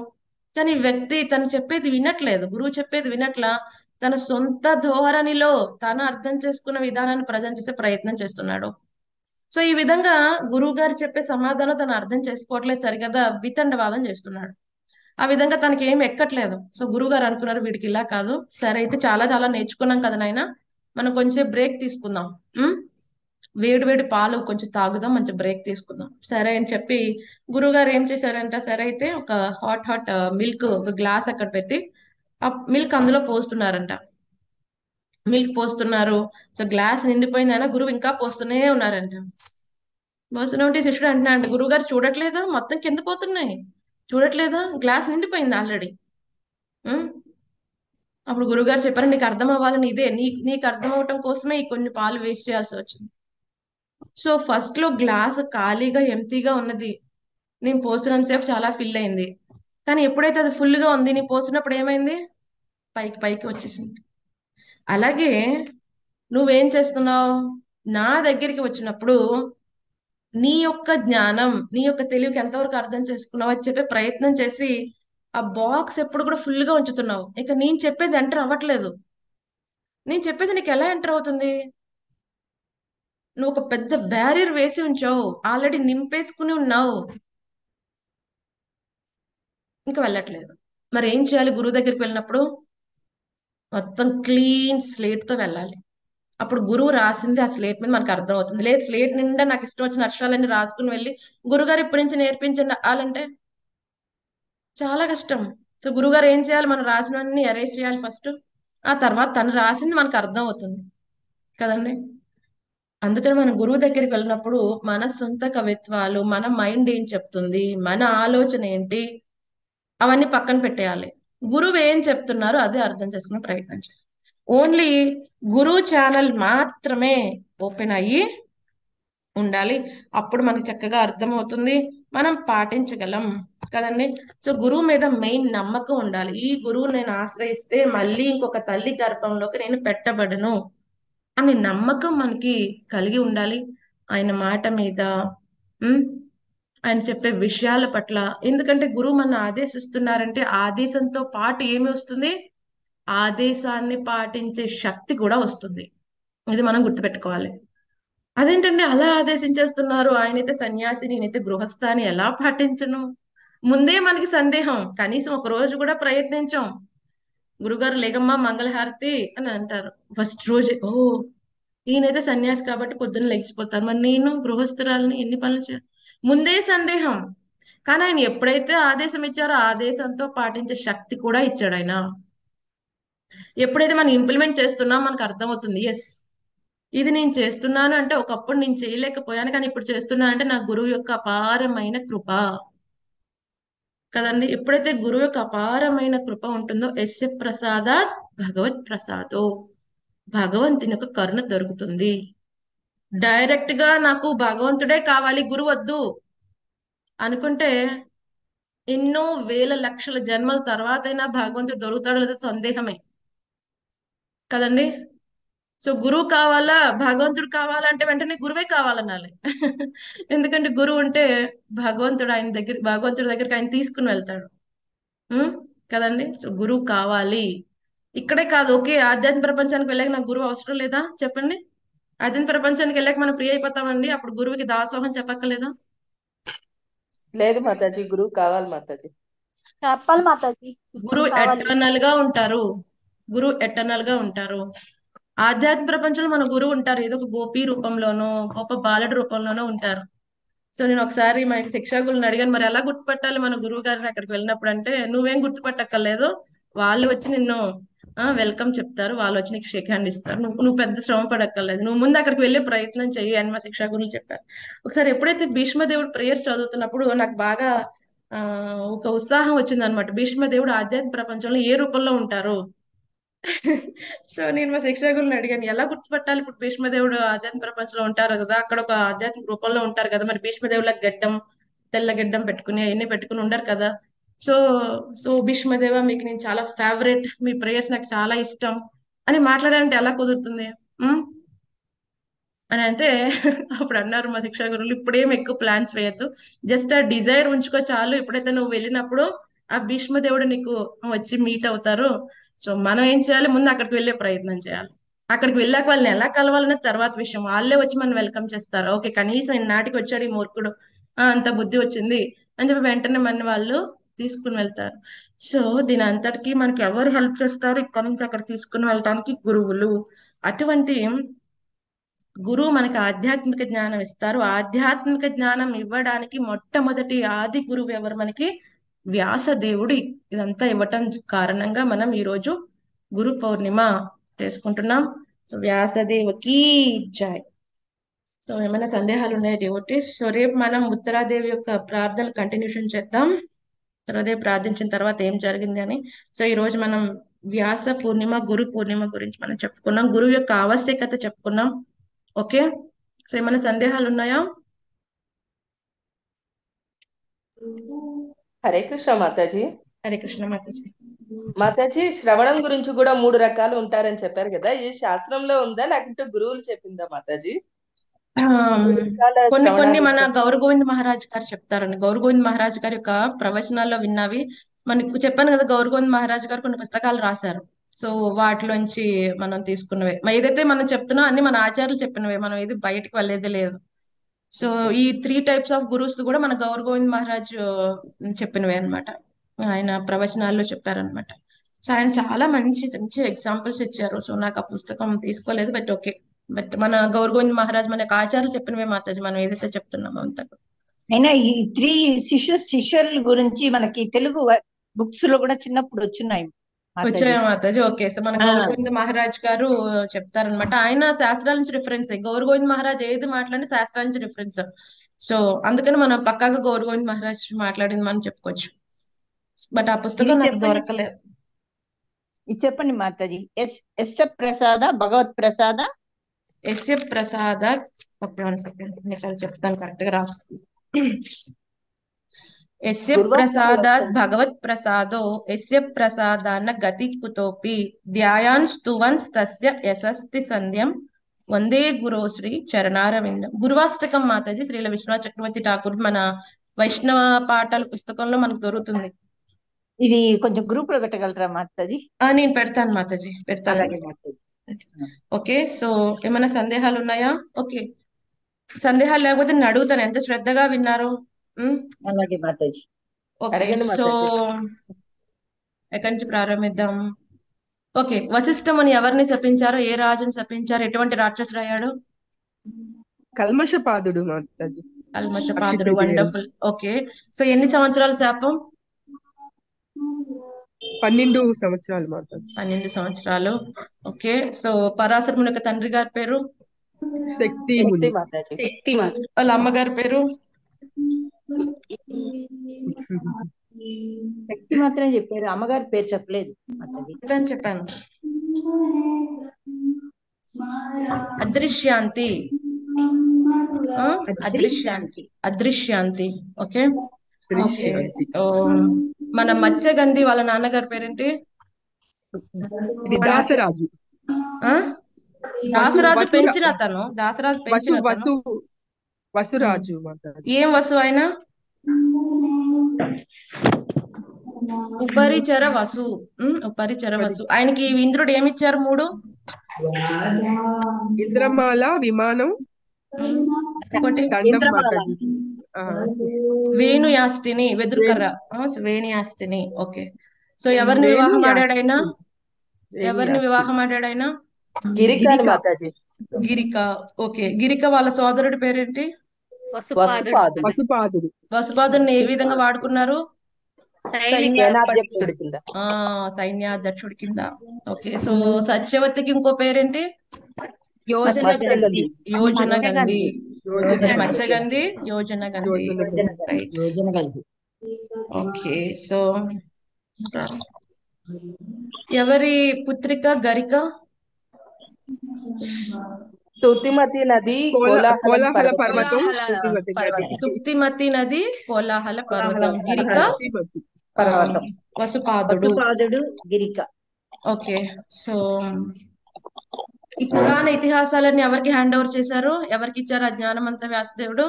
S1: కానీ ఈ వ్యక్తి తను చెప్పేది వినట్లేదు, గురువు చెప్పేది వినట్లా. తన సొంత ధోరణిలో తను అర్థం చేసుకున్న విధానాన్ని ప్రజెంట్ చేసే ప్రయత్నం చేస్తున్నాడు. సో ఈ విధంగా గురువు గారు చెప్పే సమాధానం తను అర్థం చేసుకోవట్లేదు, సరిగదా వితండవాదం చేస్తున్నాడు. ఆ విధంగా తనకి ఏం ఎక్కట్లేదు. సో గురువు గారు అనుకున్నారు, వీడికి ఇలా కాదు, సరే అయితే చాలా చాలా నేర్చుకున్నాం కదా నాయన, మనం కొంచెం బ్రేక్ తీసుకుందాం, వేడి వేడి పాలు కొంచెం తాగుదాం, మంచి బ్రేక్ తీసుకుందాం. సరే అని చెప్పి గురువుగారు ఏం చేశారంట, సరే అయితే ఒక హాట్ హాట్ మిల్క్ ఒక గ్లాస్ అక్కడ పెట్టి ఆ మిల్క్ అందులో పోస్తున్నారంట. మిల్క్ పోస్తున్నారు. సో గ్లాస్ నిండిపోయిందైనా గురువు ఇంకా పోస్తూనే ఉన్నారంట. పోస్తూనే ఉంటే శిష్యుడు అంటున్నాడు, గురువు గారు చూడట్లేదా, మొత్తం కింద పోతున్నాయి, చూడట్లేదా, గ్లాస్ నిండిపోయింది ఆల్రెడీ. అప్పుడు గురుగారు చెప్పారు, నీకు అర్థం అవ్వాలని ఇదే, నీకు అర్థం అవటం కోసమే ఈ కొన్ని పాలు వేస్ట్ చేయాల్సి వచ్చింది. సో ఫస్ట్ లో గ్లాస్ ఖాళీగా ఎంటీగా ఉన్నది, నేను పోస్తున్నంతసేపు చాలా ఫిల్ అయింది. కానీ ఎప్పుడైతే అది ఫుల్ గా ఉంది, నేను పోసినప్పుడు ఏమైంది? పైకి పైకి వచ్చేసింది. అలాగే నువ్వేం చేస్తున్నావు? నా దగ్గరికి వచ్చినప్పుడు నీ యొక్క జ్ఞానం, నీ యొక్క తెలివికి ఎంతవరకు అర్థం చేసుకున్నావు అని చెప్పే ప్రయత్నం చేసి ఆ బాక్స్ ఎప్పుడు కూడా ఫుల్ గా ఉంచుతున్నావు. ఇక నేను చెప్పేది ఎంటర్ అవ్వట్లేదు. నేను చెప్పేది నీకు ఎలా ఎంటర్ అవుతుంది? నువ్వు ఒక పెద్ద బ్యారియర్ వేసి ఉంచావు, ఆల్రెడీ నింపేసుకుని ఉన్నావు, ఇంకా వెళ్ళట్లేదు. మరి ఏం చేయాలి? గురువు దగ్గరికి వెళ్ళినప్పుడు మొత్తం క్లీన్ స్లేట్ తో వెళ్ళాలి. అప్పుడు గురువు రాసింది ఆ స్లేట్ మీద మనకు అర్థం అవుతుంది. లేదు స్లేట్ నిండా నాకు ఇష్టం వచ్చిన అక్షరాలన్నీ రాసుకుని వెళ్ళి గురుగారు ఇప్పటి నుంచి నేర్పించండి అలాంటే చాలా కష్టం. సో గురుగారు ఏం చేయాలి? మనం రాసినవన్నీ ఎరేజ్ చేయాలి ఫస్ట్, ఆ తర్వాత తను రాసింది మనకు అర్థం అవుతుంది కదండి. అందుకని మనం గురువు దగ్గరికి వెళ్ళినప్పుడు మన సొంత కవిత్వాలు, మన మైండ్ ఏం చెప్తుంది, మన ఆలోచన ఏంటి, అవన్నీ పక్కన పెట్టేయాలి. గురువు ఏం చెప్తున్నారో అదే అర్థం చేసుకునే ప్రయత్నం చేయాలి. ఓన్లీ గురువు ఛానల్ మాత్రమే ఓపెన్ అయ్యి ఉండాలి. అప్పుడు మనకి చక్కగా అర్థమవుతుంది, మనం పాటించగలం కదండి. సో గురువు మీద మెయిన్ నమ్మకం ఉండాలి. ఈ గురువు నేను ఆశ్రయిస్తే మళ్ళీ ఇంకొక తల్లి గర్భంలోకి నేను పెట్టబడను అని నమ్మకం మనకి కలిగి ఉండాలి. ఆయన మాట మీద, ఆయన చెప్పే విషయాల పట్ల. ఎందుకంటే గురువు మన ఆదేశిస్తున్నారంటే ఆదేశంతో పాటు ఏమి వస్తుంది? ఆదేశాన్ని పాటించే శక్తి కూడా వస్తుంది. ఇది మనం గుర్తుపెట్టుకోవాలి. అదేంటండి అలా ఆదేశించేస్తున్నారు, ఆయనైతే సన్యాసి, నేనైతే గృహస్థ అని ఎలా పాటించను? ముందే మనకి సందేహం, కనీసం ఒక రోజు కూడా ప్రయత్నించాం. గురుగారు లేగమ్మా మంగళహారతి అని అంటారు ఫస్ట్ రోజే, ఓ ఈయనైతే సన్యాసి కాబట్టి పొద్దున్న లెగిసిపోతారు, మరి నేను గృహస్థురాలని ఎన్ని పనులు చేయాలి? ముందే సందేహం. కానీ ఆయన ఎప్పుడైతే ఆదేశం ఇచ్చారో ఆదేశంతో పాటించే శక్తి కూడా ఇచ్చాడు ఆయన. ఎప్పుడైతే మనం ఇంప్లిమెంట్ చేస్తున్నాం మనకు అర్థమవుతుంది, ఎస్ ఇది నేను చేస్తున్నాను అంటే ఒకప్పుడు నేను చేయలేకపోయాను, కానీ ఇప్పుడు చేస్తున్నాను అంటే నా గురువు యొక్క అపారమైన కృప కదండి. ఎప్పుడైతే గురువు యొక్క అపారమైన కృప ఉంటుందో, ఎస్య ప్రసాదాత్ భగవత్ ప్రసాదో, భగవంతుని యొక్క కరుణ దొరుకుతుంది. డైరెక్ట్ గా నాకు భగవంతుడే కావాలి, గురువు వద్దు అనుకుంటే ఎన్నో వేల లక్షల జన్మల తర్వాత అయినా భగవంతుడు దొరుకుతాడో లేదో సందేహమే కదండి. సో గురువు కావాలా, భగవంతుడు కావాలంటే వెంటనే గురువే కావాలనాలి. ఎందుకంటే గురువు ఉంటే భగవంతుడి దగ్గరికి ఆయన తీసుకుని వెళ్తాడు. ఉం? కదండి. సో గురువు కావాలి. ఇక్కడే కాదు, ఓకే, ఆధ్యాత్మిక ప్రపంచానికి వెళ్ళాక నాకు గురువు అవసరం లేదా చెప్పండి? ఆధ్యాత్మిక ప్రపంచానికి వెళ్ళాక మనం ఫ్రీ అయిపోతామండి, అప్పుడు గురువుకి దాసోహం చెప్పక్కర్లేదా?
S2: లేదు మాతాజీ, గురువు కావాలి మాతాజీ.
S4: చెప్పాలి మాతాజీ,
S1: గురువు
S4: కావాలి.
S1: ఎటర్నల్ గా ఉంటారు. గురువు ఎటర్నల్ గా ఉంటారు. ఆధ్యాత్మిక ప్రపంచంలో మన గురువు ఉంటారు, ఏదో ఒక గోపి రూపంలోనో గొప్ప బాలుడి రూపంలోనో ఉంటారు. సో నేను ఒకసారి మా శిక్షకులను అడిగాను, మరి ఎలా గుర్తుపట్టాలి మన గురువు గారిని అక్కడికి వెళ్ళినప్పుడు అంటే, నువ్వేం గుర్తుపట్టక్కర్లేదు, వాళ్ళు వచ్చి నిన్ను వెల్కమ్ చెప్తారు, వాళ్ళు వచ్చి నీకు షేక్ హ్యాండ్ ఇస్తారు, నువ్వు పెద్ద శ్రమ పడక్కర్లేదు, నువ్వు ముందు అక్కడికి వెళ్ళే ప్రయత్నం చెయ్యి అని మా శిక్షకులు చెప్పారు. ఒకసారి ఎప్పుడైతే భీష్మదేవుడు ప్రేయర్స్ చదువుతున్నప్పుడు నాకు బాగా ఒక ఉత్సాహం వచ్చింది అనమాట. భీష్మదేవుడు ఆధ్యాత్మిక ప్రపంచంలో ఏ రూపంలో ఉంటారు? సో నేను మా శిక్షకులను అడిగాను, ఎలా గుర్తుపట్టాలి? ఇప్పుడు భీష్మదేవుడు ఆధ్యాత్మిక ప్రపంచంలో ఉంటారు కదా, అక్కడ ఒక ఆధ్యాత్మిక రూపంలో ఉంటారు కదా, మరి భీష్మదేవుల గడ్డం, తెల్ల గడ్డం పెట్టుకుని అవన్నీ పెట్టుకుని ఉండరు కదా. సో సో భీష్మదేవ, మీకు నేను చాలా ఫేవరెట్, మీ ప్రేయర్స్ నాకు చాలా ఇష్టం అని మాట్లాడాలంటే ఎలా కుదురుతుంది? ఉం? అని అంటే అప్పుడు అన్నారు మా శిక్షా గురువులు, ఇప్పుడేం ఎక్కువ ప్లాన్స్ వేయద్దు, జస్ట్ ఆ డిజైర్ ఉంచుకో చాలు. ఎప్పుడైతే నువ్వు వెళ్ళినప్పుడు ఆ భీష్మదేవుడు నీకు వచ్చి మీట్ అవుతారు. సో మనం ఏం చేయాలి? ముందు అక్కడికి వెళ్ళే ప్రయత్నం చేయాలి. అక్కడికి వెళ్ళాక వాళ్ళని ఎలా కలవాలనే తర్వాత విషయం, వాళ్ళే వచ్చి మనం వెల్కమ్ చేస్తారు. ఓకే, కనీసం ఇన్నాటికి వచ్చాడు ఈ మూర్ఖుడు, అంత బుద్ధి వచ్చింది అని చెప్పి వెంటనే మన వాళ్ళు తీసుకుని వెళ్తారు. సో దీని అంతటికి మనకి ఎవరు హెల్ప్ చేస్తారు ఇక్కడి నుంచి అక్కడ తీసుకుని వెళ్ళటానికి? గురువులు. అటువంటి గురువు మనకి ఆధ్యాత్మిక జ్ఞానం ఇస్తారు. ఆధ్యాత్మిక జ్ఞానం ఇవ్వడానికి మొట్టమొదటి ఆది గురువు ఎవరు? మనకి వ్యాసదేవుడు. ఇదంతా ఇవ్వటం కారణంగా మనం ఈరోజు గురు పౌర్ణిమ చేసుకుంటున్నాం. సో వ్యాసదేవుకి జై. సో ఏమైనా సందేహాలు ఉన్నాయా డివోటీస్? సో రేపు మనం ఉత్తరాదేవి యొక్క ప్రార్థనలు కంటిన్యూషన్ చేద్దాం. ఉత్తరాదేవి ప్రార్థించిన తర్వాత ఏం జరిగింది అని. సో ఈ రోజు మనం వ్యాస పూర్ణిమ, గురు పూర్ణిమ గురించి మనం చెప్పుకున్నాం, గురువు యొక్క ఆవశ్యకత చెప్పుకున్నాం. ఓకే, సో ఏమైనా సందేహాలు ఉన్నాయా?
S2: హరే కృష్ణ మాతాజీ.
S1: హరే కృష్ణ మాతాజీ.
S2: మాతాజీ, శ్రవణం గురించి కూడా 3 రకాలు ఉంటారని చెప్పారు కదా, ఇది శాస్త్రంలో ఉందా లేకుంటే గురువులు చెప్పిందా మాతాజీ?
S1: ఆమ్,
S2: 3 రకాల
S1: కొన్ని
S2: శ్రవణాలు
S1: మన
S2: ఉంటాయి.
S1: గౌర గోవింద్ మహారాజ్ గారు చెప్తారండి. గౌర గోవింద్ మహారాజ్ గారి యొక్క ప్రవచనాల్లో విన్నవి మనకు చెప్పాను కదా. గౌర గోవింద్ మహారాజ్ గారు కొన్ని పుస్తకాలు రాశారు. సో వాటిలోంచి మనం తీసుకున్నవే, ఏదైతే మనం చెప్తున్నాం అన్ని మన ఆచార్యులు చెప్పినవే, మనం ఏది బయటకు వెళ్ళేది లేదు. సో ఈ 3 టైప్స్ ఆఫ్ గురువుస్ కూడా మన గౌర గోవింద్ మహారాజ్ చెప్పినవే అన్నమాట. ఆయన ప్రవచనాల్లో చెప్పారనమాట. సో ఆయన చాలా మంచి మంచి ఎగ్జాంపుల్స్ ఇచ్చారు. సో నాకు ఆ పుస్తకం తీసుకోలేదు, బట్ ఓకే. బట్ మన గౌర గోవింద్ మహారాజ్ మన ఆచార్యులు చెప్పినవే మాతాజీ, మనం ఏదైతే చెప్తున్నామో అంత.
S5: అయినా ఈ 3 శిష్యుల గురించి మనకి తెలుగు బుక్స్ లో కూడా చిన్నప్పుడు వచ్చున్నాయి మాతాజీ.
S1: వచ్చాయా మాతాజీ? ఓకే. సో మన
S5: ఆ,
S1: గౌర గోవింద్ మహారాజ్ గారు చెప్తారనమాట. ఆయన శాస్త్రాల నుంచి రిఫరెన్స్, గౌర గోవింద్ మహారాజ్ ఏది మాట్లాడి శాస్త్రాల నుంచి రిఫరెన్స్. సో అందుకని మనం పక్కాగా గౌర గోవింద్ మహారాజ్ మాట్లాడింది మనం చెప్పుకోవచ్చు. బట్ ఆ
S5: ఇది
S1: పుస్తకం నాకు
S5: చెప్పండి,
S1: దొరకలేదు.
S5: ఇది చెప్పండి మాతాజీ. ఎస్ ప్రసాద, భగవత్ ప్రసాద,
S1: ఎస్య ప్రసాదాత్. నేను చెప్తాను కరెక్ట్ గా రాసు. ఎస్య
S2: గురువాక్యం
S1: ప్రసాదాత్
S2: వస్తుంది.
S1: భగవత్ ప్రసాదో ఎస్య ప్రసాదాన్న గతి కుతోపి ధ్యాయాన్ స్తువన్స్ తస్య యశస్తి సంధ్యం వందే గురో శ్రీ చరణారవిందం. గురువాష్టకం మాతాజీ శ్రీల విశ్వనాథ్ చక్రవర్తి ఠాకూర్ మన వైష్ణవ పాఠాల పుస్తకంలో మనకు దొరుకుతుంది.
S5: ఇది కొంచెం గ్రూప్ లో పెట్టగలరా మాతాజీ?
S1: నేను పెడతాను మాతాజీ, పెడతాను.
S5: అలాగే మాతాజీ.
S1: ఓకే, సో ఏమైనా సందేహాలు ఉన్నాయా? ఓకే, సందేహాలు లేకపోతే నేను అడుగుతాను, ఎంత శ్రద్ధగా విన్నారు?
S5: అలాగే మాతాజీ.
S1: ఓకే,
S2: అడగండి
S1: సో
S2: మాతాజీ.
S1: ఎక్కడి నుంచి ప్రారంభిద్దాం? ఓకే, వశిష్ఠముని ఎవరిని శపించారు? ఏ రాజుని శపించారు? ఎటువంటి రాక్షసుడు అయ్యాడు?
S3: కల్మషపాదుడు మాతాజీ.
S1: కల్మషపాదుడు. వండర్ఫుల్. ఓకే, సో ఎన్ని సంవత్సరాల శాపం?
S3: 12 సంవత్సరాలు మాతాజీ.
S1: 12 సంవత్సరాలు. ఓకే, సో పరాశరముని యొక్క తండ్రి గారి పేరు?
S3: శక్తి
S2: శక్తి
S3: ముని.
S2: మాతాజీ.
S6: శక్తి మాత.
S1: వాళ్ళ అమ్మగారి పేరు?
S5: శక్తి మాత్రమే చెప్పారు, అమ్మగారి పేరు చెప్పలేదు మాతాజీ.
S1: చెప్పాను. Adrishyanti. Adrishyanti. Adrishyanti. Okay, okay. So మన మత్స్యగంధి వాళ్ళ నాన్నగారి పేరేంటి?
S3: ఇది దాసరాజు.
S1: దాసరాజు
S3: వసు
S1: పెంచిన అతను, దాసరాజు
S3: వసు
S1: పెంచిన అతను.
S3: వసు వసురాజు మాతాజీ.
S1: ఏం వసు ఆయన? ఉపరిచర వసు. ఉపరిచర వసు. ఆయనకి ఇంద్రుడు ఏమిచ్చారు? 3.
S3: ఇంద్రమాల, విమానం,
S1: ఒకటి
S3: దండం మాతాజీ.
S1: వేణుయాస్తిని, వెదురుకర్ర. వేణుయాస్తిని. ఓకే. సో ఎవరిని వివాహం ఆడాడు ఆయన? ఎవరిని వివాహం ఆడాడు ఆయన?
S2: గిరికాని మాతాజీ.
S1: గిరిక. ఓకే. గిరిక వాళ్ళ సోదరుడి పేరేంటి?
S2: వసుపాదుడు.
S3: వసుపాదుడు.
S1: వసుపాదుడిని ఏ విధంగా వాడుకున్నారు?
S2: సేనాధ్యక్షుడి కింద.
S1: సైన్యాధ్యక్షుడి కింద. ఓకే. సో సత్యవతికి ఇంకో పేరేంటి?
S2: Matsyagandhi.
S1: Yojanagandhi. Matsyagandhi, Yojanagandhi. Right. Okay. So ఎవరి పుత్రిక గరిక?
S2: తుతిమతి నది
S3: కోలాహల పర్వతం.
S1: తుక్తిమతి నది, కోలాహల పర్వతం. గిరిక
S5: పర్వతం.
S1: వసుపాదుడు.
S5: గిరిక.
S1: ఓకే. సో ఈ పురాణ ఇతిహాసాలన్నీ ఎవరికి హ్యాండ్ ఓవర్ చేశారు? ఎవరికి ఇచ్చారు ఆ జ్ఞానం అంతా వ్యాసదేవుడు?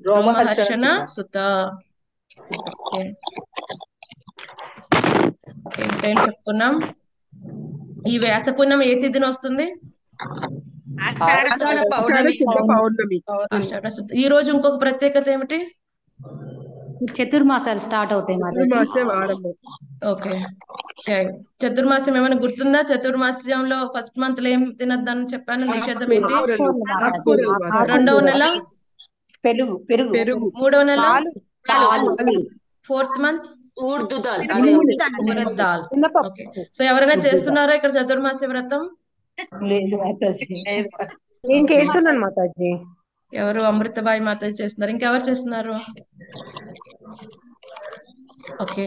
S1: రోమహర్షణ సుత. ఏం చెప్పుకున్నాం? ఈ వ్యాస పుణ్యం ఏ తిథిన వస్తుంది?
S3: పౌర్ణమి.
S1: ఆషాఢ శుద్ధ. ఈ రోజు ఇంకొక ప్రత్యేకత ఏమిటి?
S8: చతుర్మాసాలు స్టార్ట్ అవుతాయి
S3: ఆరంభం.
S1: ఓకే. చతుర్మాసం ఏమైనా గుర్తుందా? చతుర్మాస్యంలో ఫస్ట్ మంత్ లో ఏం తినద్దని చెప్పాను? నిషేధం ఏంటి? రెండవ నెల
S5: పెరుగు.
S1: మూడవ నెల 4th month
S6: Urdu dal.
S1: Urad dal. Okay. So ఎవరైనా చేస్తున్నారా ఇక్కడ చతుర్మాస్య వ్రతం?
S5: లేదు మాతాజీ.
S8: నేను చేస్తున్నాను మాతాజీ.
S1: ఎవరు? అమృతబాయి మాతాజీ చేస్తున్నారు. ఇంకెవరు చేస్తున్నారు? ఓకే.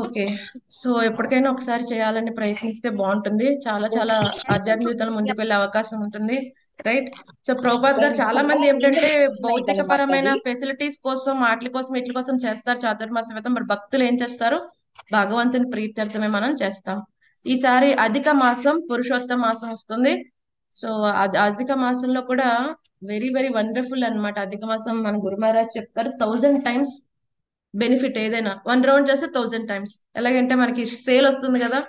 S1: ఓకే. సో ఎప్పటికైనా ఒకసారి చేయాలని ప్రయత్నిస్తే బాగుంటుంది. చాలా చాలా ఆధ్యాత్మికతలో ముందుకు వెళ్ళే అవకాశం ఉంటుంది. రైట్. సో ప్రభుపాద్ గారు చాలా మంది ఏంటంటే భౌతిక పరమైన ఫెసిలిటీస్ కోసం, వాటి కోసం, వీటి కోసం చేస్తారు చాతుర్మాస వ్రతం. మరి భక్తులు ఏం చేస్తారు? భగవంతుని ప్రీత్యర్థమే మనం చేస్తాం. ఈసారి అధిక మాసం, పురుషోత్తమ మాసం వస్తుంది. సో అధిక మాసంలో కూడా వెరీ వెరీ వండర్ఫుల్ అన్నమాట. అధిక మాసం మన గురు మహారాజ్ చెప్తారు 1000 times బెనిఫిట్. ఏదైనా 1 రౌండ్ చేస్తే 1000 times. ఎలాగంటే మనకి సేల్ వస్తుంది కదా,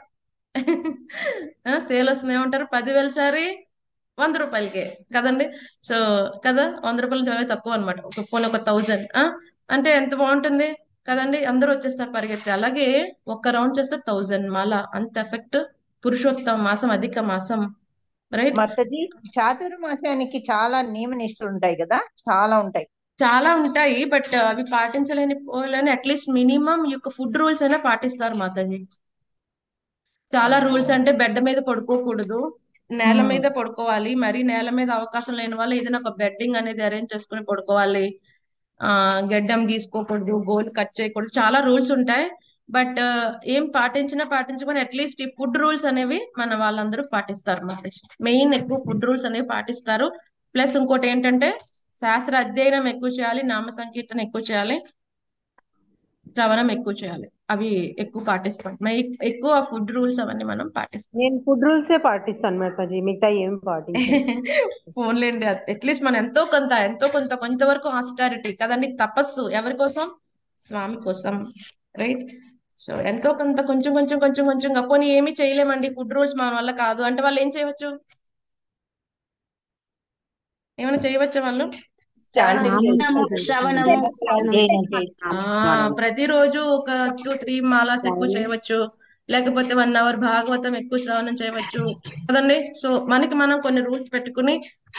S1: సేల్ వస్తుంది. ఏమంటారు? 10,000 సారి 100 రూపాయలకే కదండి. సో కదా, 100 రూపాయల చాలా తక్కువ అనమాట. ఒక 1000 అంటే ఎంత బాగుంటుంది కదండి. అందరూ వచ్చేస్తారు పరిగెత్తి. అలాగే ఒక్క రౌండ్ చేస్తే 1000 మాల. అంత ఎఫెక్ట్ పురుషోత్తమ మాసం, అధిక మాసం. రైట్.
S5: మాతాజీ, చాతుర్మాసానికి చాలా నియమ నిష్ఠలు ఉంటాయి కదా, చాలా ఉంటాయి.
S1: చాలా ఉంటాయి. బట్ అవి పాటించలేని పోలేని అట్లీస్ట్ మినిమం ఈ యొక్క ఫుడ్ రూల్స్ అయినా పాటిస్తారు మాతాజీ. చాలా రూల్స్ అంటే బెడ్ మీద పడుకోకూడదు, నేల మీద పడుకోవాలి. మరి నేల మీద అవకాశం లేని వాళ్ళు ఏదైనా ఒక బెడ్డింగ్ అనేది అరేంజ్ చేసుకుని పడుకోవాలి. గడ్డం గీసుకోకూడదు, గోల్ కట్ చేయకూడదు. చాలా రూల్స్ ఉంటాయి. బట్ ఏం పాటించకపోయినా అట్లీస్ట్ ఈ ఫుడ్ రూల్స్ అనేవి మన వాళ్ళందరూ పాటిస్తారు మాతాజీ. మెయిన్ ఎక్కువ ఫుడ్ రూల్స్ అనేవి పాటిస్తారు. ప్లస్ ఇంకోటి ఏంటంటే శాస్త్ర అధ్యయనం ఎక్కువ చేయాలి, నామ సంకీర్తన ఎక్కువ చేయాలి, శ్రవణం ఎక్కువ చేయాలి. అవి ఎక్కువ పాటిస్తాం. ఎక్కువ ఫుడ్ రూల్స్ అవన్నీ మనం పాటిస్తాం.
S8: నేను ఫుడ్ రూల్స్ పాటిస్తాను మాతాజీ, మిగతా ఏం పాటిస్తాను.
S1: ఫోన్లేండి. అట్లీస్ట్ మనం ఎంతో కొంత కొంతవరకు ఆస్టారిటీ కదండి. తపస్సు ఎవరి కోసం? స్వామి కోసం. రైట్. సో ఎంతో కొంత కొంచెం పోనీ ఏమీ చేయలేమండి, ఫుడ్ రూల్స్ మన వల్ల కాదు అంటే వాళ్ళు ఏం చేయవచ్చు? ఏమైనా చేయవచ్చా వాళ్ళు? ప్రతిరోజు ఒక 2-3 మాలాస్ ఎక్కువ చేయవచ్చు. లేకపోతే 1 hour భాగవతం ఎక్కువ శ్రవణం చేయవచ్చు కదండి. సో మనకి మనం కొన్ని రూల్స్ పెట్టుకుని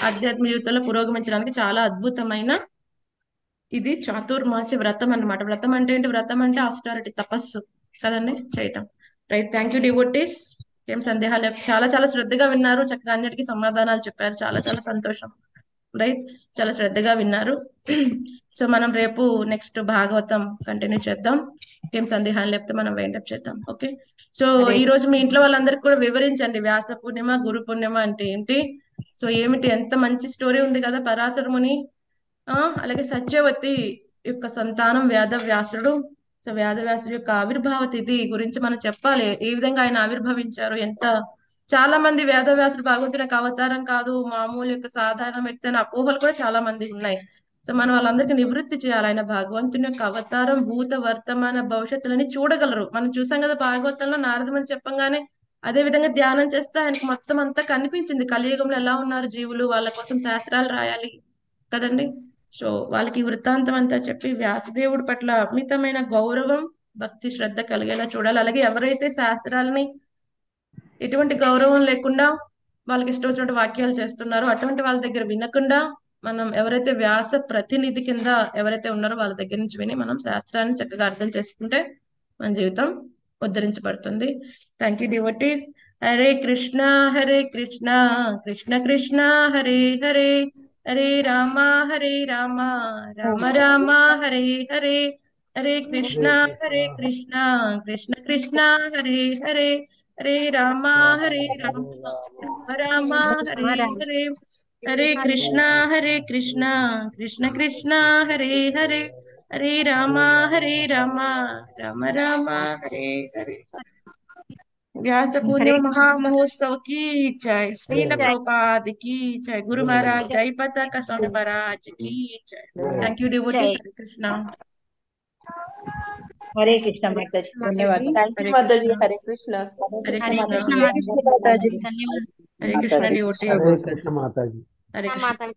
S1: ఆధ్యాత్మిక జీవితంలో పురోగమించడానికి చాలా అద్భుతమైన ఇది చాతుర్మాసి వ్రతం అన్నమాట. వ్రతం అంటే ఏంటి? వ్రతం అంటే ఆస్టారిటీ, తపస్సు కదండి, చేయటం. రైట్. Thank you devotees. ఏం సందేహాలు? చాలా చాలా శ్రద్ధగా విన్నారు, చక్కగా అన్నిటికీ సమాధానాలు చెప్పారు. చాలా చాలా సంతోషం. రైట్. చాలా శ్రద్ధగా విన్నారు. సో మనం రేపు నెక్స్ట్ భాగవతం కంటిన్యూ చేద్దాం. ఏం సందేహాలు లేకపోతే మనం వైండప్ చేద్దాం. ఓకే. సో ఈ రోజు మీ ఇంట్లో వాళ్ళందరికీ కూడా వివరించండి వ్యాస పూర్ణిమ, గురు పూర్ణిమ అంటే ఏంటి. సో ఏమిటి, ఎంత మంచి స్టోరీ ఉంది కదా. పరాశర ముని అలాగే సత్యవతి యొక్క సంతానం వేద వ్యాసుడు. సో వ్యాసవ్యాసుడి యొక్క ఆవిర్భావ తిథి గురించి మనం చెప్పాలి. ఏ విధంగా ఆయన ఆవిర్భవించారు, ఎంత చాలా మంది వేదవ్యాసుడు భగవంతుని యొక్క అవతారం కాదు, మామూలు యొక్క సాధారణ వ్యక్తి అనే అపోహలు కూడా చాలా మంది ఉన్నాయి. సో మనం వాళ్ళందరికీ నివృత్తి చేయాలి. ఆయన భగవంతుని యొక్క అవతారం, భూత వర్తమాన భవిష్యత్తులని చూడగలరు. మనం చూసాం కదా భాగవతంలో నారదమని చెప్పంగానే అదే విధంగా ధ్యానం చేస్తే ఆయనకు మొత్తం అంతా కనిపించింది. కలియుగంలో ఎలా ఉన్నారు జీవులు, వాళ్ళ కోసం శాస్త్రాలు రాయాలి కదండి. సో వాళ్ళకి ఈ వృత్తాంతం అంతా చెప్పి వ్యాసదేవుడి పట్ల అమితమైన గౌరవం, భక్తి, శ్రద్ధ కలిగేలా చూడాలి. అలాగే ఎవరైతే శాస్త్రాలని ఎటువంటి గౌరవం లేకుండా వాళ్ళకి ఇష్టం వచ్చినట్టు వాక్యాలు చేస్తున్నారో అటువంటి వాళ్ళ దగ్గర వినకుండా మనం ఎవరైతే వ్యాస ప్రతినిధి కింద ఎవరైతే ఉన్నారో వాళ్ళ దగ్గర నుంచి విని మనం శాస్త్రాన్ని చక్కగా అర్థం చేసుకుంటే మన జీవితం ఉద్ధరించబడుతుంది. Thank you devotees. Hare Krishna Krishna Krishna Hare Hare, Hare Rama Rama Rama Hare Hare, Hare Krishna Krishna Krishna Hare Hare, Hare Rama Rama Rama Hare Hare, Hare Krishna Krishna Krishna Hare Hare, Hare Rama Rama Rama Hare Hare. Vyasa Purnima महामहोत्सव की जय, श्रील प्रभुपाद की जय, गुरु महाराज जय, पताका स्वामी महाराज की जय. Thank you devotees. Hare Krishna.
S5: Hare Krishna Mataji, ధన్యవాదాలు.
S2: Thank you
S1: Hare
S2: Mataji.
S1: कृष्णा.
S2: హరే కృష్ణ.
S1: हरे
S4: హరే
S1: कृष्णा.
S4: కృష్ణ మాతాజీ, ధన్యవాదాలు.
S1: हरे कृष्णा डिवोटीज.
S9: हरे कृष्ण माता जी.
S1: हरे कृष्णा.